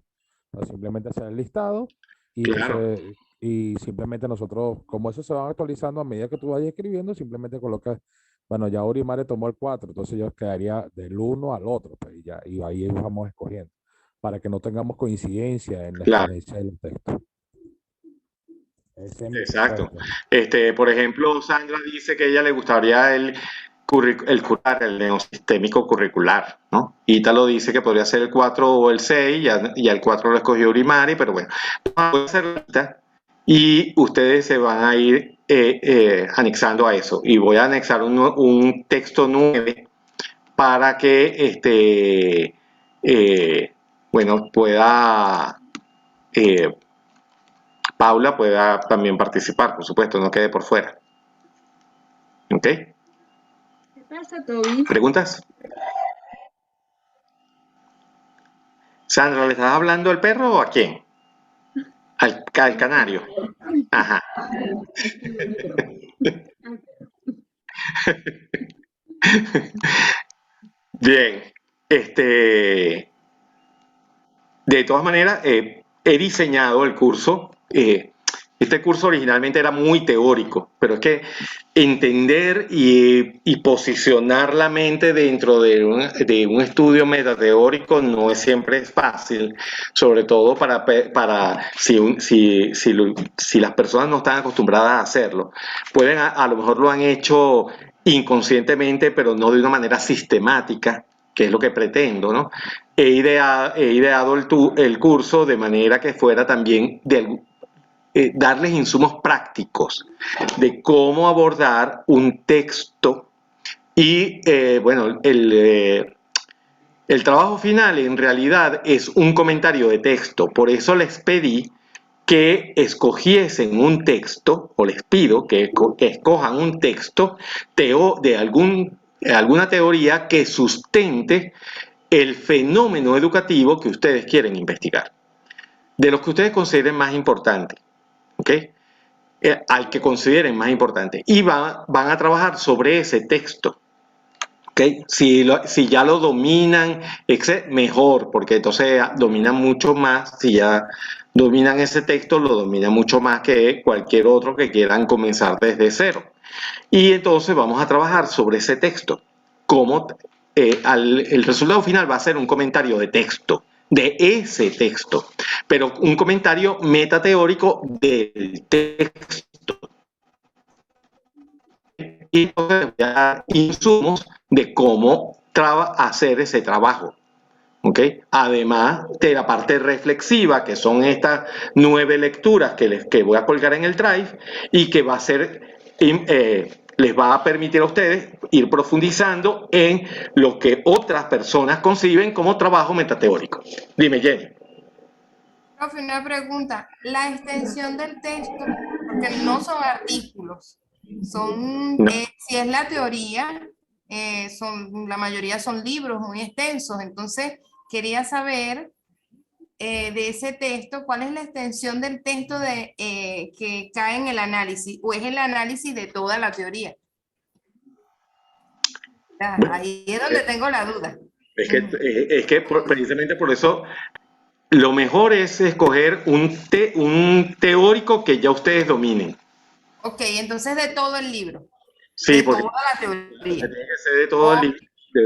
O sea, simplemente hacer el listado y, Claro. y simplemente nosotros, como eso se van actualizando a medida que tú vayas escribiendo, simplemente colocas, bueno, ya Urimare tomó el 4, entonces yo quedaría del uno al otro, pues, y ahí vamos escogiendo, para que no tengamos coincidencia en la Claro. escogencia de los textos. Ese es mi Exacto. propuesta. Por ejemplo, Sandra dice que a ella le gustaría el neosistémico curricular, ¿no? Ítalo dice que podría ser el 4 o el 6, ya el 4 lo escogió Urimari, pero bueno, vamos a hacer la lista y ustedes se van a ir anexando a eso. Y voy a anexar un texto 9 para que bueno, pueda Paula pueda también participar, por supuesto, no quede por fuera. ¿Ok? ¿Qué pasa, Toby? ¿Preguntas? Sandra, ¿le estás hablando al perro o a quién? Al canario. Ajá. Bien. De todas maneras, he diseñado el curso. Este curso originalmente era muy teórico, pero es que entender y posicionar la mente dentro de un estudio metateórico no es siempre es fácil, sobre todo para si las personas no están acostumbradas a hacerlo. Pueden, a lo mejor lo han hecho inconscientemente, pero no de una manera sistemática, que es lo que pretendo, ¿no? He ideado el curso de manera que fuera también darles insumos prácticos de cómo abordar un texto y, bueno, el trabajo final en realidad es un comentario de texto. Por eso les pedí que escogiesen un texto, o les pido que escojan un texto de alguna teoría que sustente el fenómeno educativo que ustedes quieren investigar, de los que ustedes consideren más importantes, ¿ok? Al que consideren más importante, y van a trabajar sobre ese texto, ¿ok? Si ya lo dominan, mejor, porque entonces dominan mucho más. Si ya dominan ese texto, lo dominan mucho más que cualquier otro que quieran comenzar desde cero. Y entonces vamos a trabajar sobre ese texto. El resultado final va a ser un comentario de texto, de ese texto, pero un comentario metateórico del texto. Y entonces voy a dar insumos de cómo hacer ese trabajo. ¿Okay? Además de la parte reflexiva, que son estas 9 lecturas que voy a colgar en el Drive y que va a ser, les va a permitir a ustedes ir profundizando en lo que otras personas conciben como trabajo metateórico. Dime, Jenny. Profe, una pregunta. La extensión del texto, porque no son artículos, son, No. si es la teoría, la mayoría son libros muy extensos, entonces quería saber de ese texto, ¿cuál es la extensión del texto que cae en el análisis? ¿O es el análisis de toda la teoría? Ahí es donde tengo la duda. Es que precisamente por eso lo mejor es escoger un teórico que ya ustedes dominen. Ok, entonces de todo el libro. Sí, de porque toda la teoría. tiene que ser de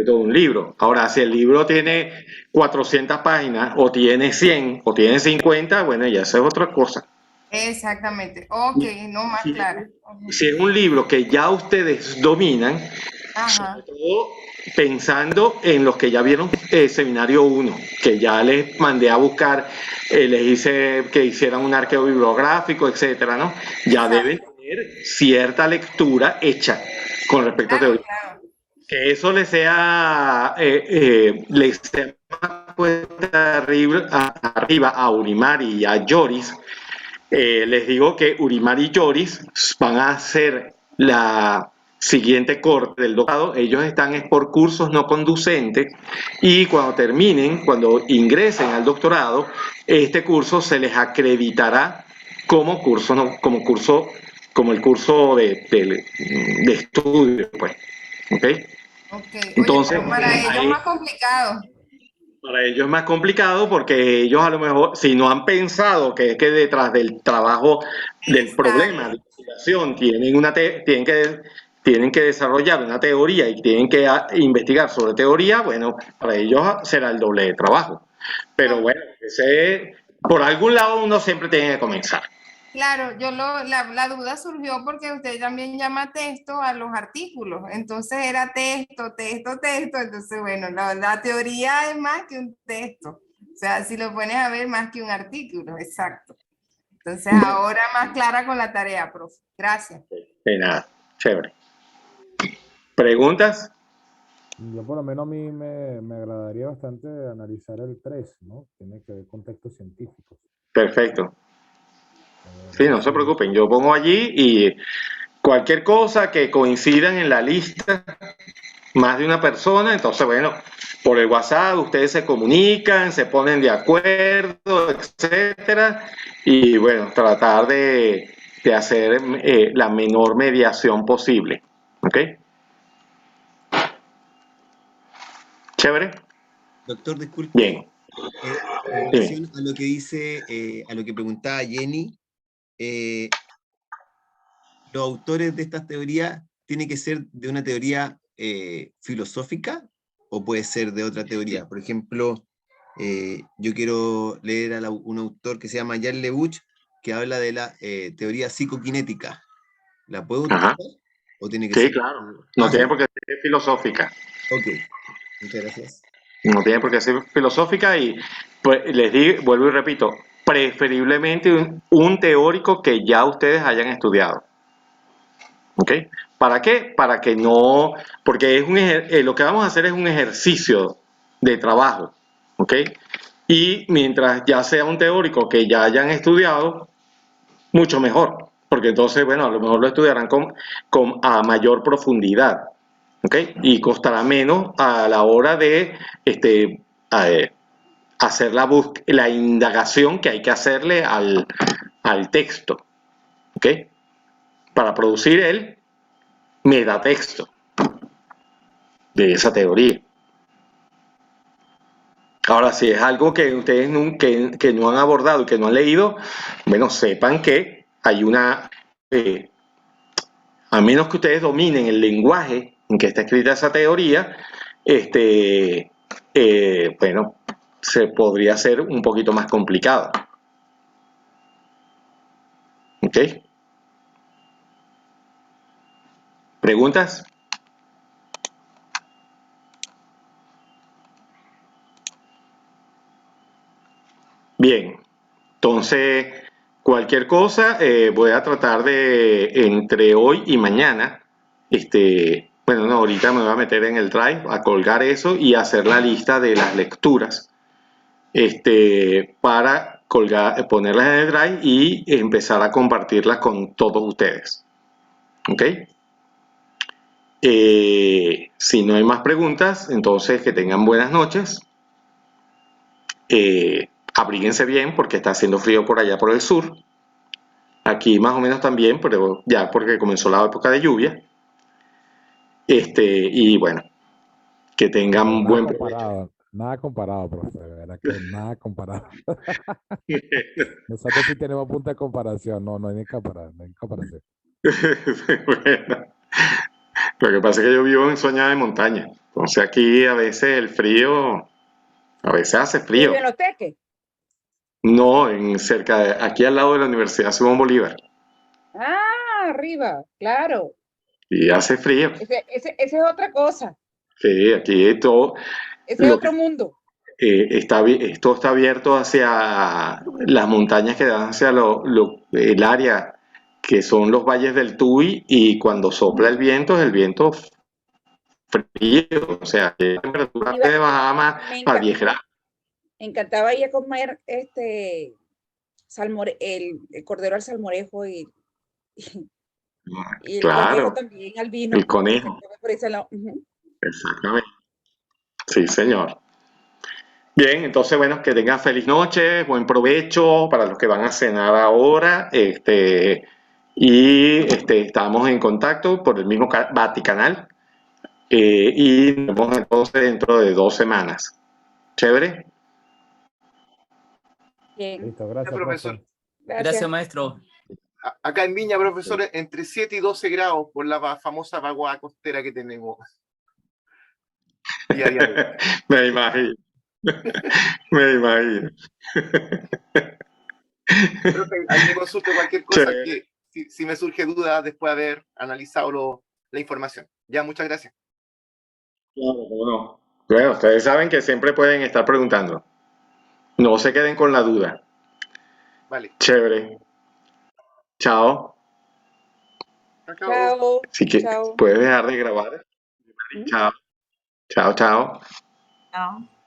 todo un libro. Ahora, si el libro tiene 400 páginas, o tiene 100, o tiene 50, bueno, ya eso es otra cosa. Exactamente. Ok, no más claro. Si es un libro que ya ustedes dominan, Ajá. Sobre todo pensando en los que ya vieron seminario 1, que ya les mandé a buscar, les hice que hicieran un arqueo bibliográfico, etcétera, ¿no? Ya Exacto. deben tener cierta lectura hecha con respecto a Claro, teoría. claro. Que eso les sea más cuesta arriba a Urimari y a Joris. Les digo que Urimari y Joris van a hacer la siguiente corte del doctorado. Ellos están por cursos no conducentes y cuando terminen, cuando ingresen al doctorado, este curso se les acreditará como curso, como el curso de estudio, pues. ¿Ok? Ok. Oye, Entonces, pero para ellos es ahí más complicado. para ellos es más complicado porque ellos a lo mejor, si no han pensado que es que detrás del trabajo, del problema de Exacto. investigación, tienen que desarrollar una teoría y tienen que investigar sobre teoría, bueno, para ellos será el doble de trabajo. Pero bueno, por algún lado uno siempre tiene que comenzar. Claro, la duda surgió porque usted también llama texto a los artículos, entonces era texto, entonces bueno, la teoría es más que un texto, o sea, si lo pones a ver más que un artículo, exacto. Entonces ahora más clara con la tarea, profe. Gracias. De nada, chévere. ¿Preguntas? Yo por lo menos a mí me agradaría bastante analizar el 3, ¿no? Tiene que ver con textos científicos. Perfecto. A Sí, ver no se si... preocupen, yo pongo allí y cualquier cosa que coincidan en la lista, más de una persona, entonces bueno, por el WhatsApp ustedes se comunican, se ponen de acuerdo, etcétera, y bueno, tratar de hacer la menor mediación posible. ¿Ok? ¿Chévere? Doctor, disculpe, Bien, en dime. relación a lo que dice, a lo que preguntaba Jenny, los autores de estas teorías tienen que ser de una teoría filosófica o puede ser de otra teoría. Por ejemplo, yo quiero leer a un autor que se llama Jan Leuch, que habla de la teoría psicoquinética. ¿La puedo Ajá. utilizar o tiene que Sí, ser? claro. No Sí. tiene por qué ser filosófica. Ok, muchas gracias. No tiene por qué ser filosófica y pues les digo, vuelvo y repito, preferiblemente un teórico que ya ustedes hayan estudiado. ¿Ok? ¿Para qué? Para que no, porque lo que vamos a hacer es un ejercicio de trabajo. ¿Ok? Y mientras ya sea un teórico que ya hayan estudiado, mucho mejor, porque entonces, bueno, a lo mejor lo estudiarán a mayor profundidad. ¿Ok? Y costará menos a la hora de hacer la indagación que hay que hacerle al texto. ¿Ok? Para producir el metatexto de esa teoría. Ahora, si es algo que ustedes que no han abordado y que no han leído, bueno, sepan que hay a menos que ustedes dominen el lenguaje en que está escrita esa teoría, bueno, se podría hacer un poquito más complicado. ¿Ok? ¿Preguntas? Bien, entonces cualquier cosa voy a tratar de entre hoy y mañana, bueno, no, ahorita me voy a meter en el Drive a colgar eso y hacer la lista de las lecturas, para ponerlas en el Drive y empezar a compartirlas con todos ustedes. ¿Ok? Si no hay más preguntas, entonces que tengan buenas noches. Abríguense bien porque está haciendo frío por allá por el sur. Aquí más o menos también, pero ya porque comenzó la época de lluvia. Y bueno, que tengan buen provecho. Nada comparado, profe, de verdad que nada comparado. Nosotros sí tenemos punto de comparación, no hay ni comparación. Bueno, lo que pasa es que yo vivo en zona de montaña. Entonces aquí a veces el frío, a veces hace frío. Vive en Los Teques. No, aquí al lado de la Universidad Simón Bolívar. Ah, arriba, claro. y hace frío. Ese es otra cosa. Sí, aquí todo, Ese es lo otro mundo. esto está abierto hacia las montañas que dan hacia el área que son los valles del Tuy, y cuando sopla el viento es el viento frío, o sea, la temperatura Iba, puede bajar más me, a enca- 10 grados. me encantaba ir a comer el cordero al salmorejo y el conejo Claro, también al vino. el conejo, Encantaba por ese lado. Ujú. exactamente. Sí, señor. Bien, entonces, bueno, que tengan feliz noche, buen provecho para los que van a cenar ahora. Estamos en contacto por el mismo Vaticanal, y nos vemos entonces dentro de 2 semanas. ¿Chévere? Bien, Listo, Ya, gracias, profesor. profe. gracias. Gracias, maestro. Acá en Viña, profesores, entre 7 y 12 grados por la famosa vaguada costera que tenemos diariamente. Me imagino. Me imagino. Profe, ahí me consulte cualquier cosa Chévere. que, si me surge duda después de haber analizado la información. Ya, muchas gracias. Claro, cómo no. Bueno, ustedes saben que siempre pueden estar preguntando. No se queden con la duda. Vale. Chévere. Chao. Chao, chao. Chao. Así que Chao. puedes dejar de grabar. Chao. Chao, chao. Chao.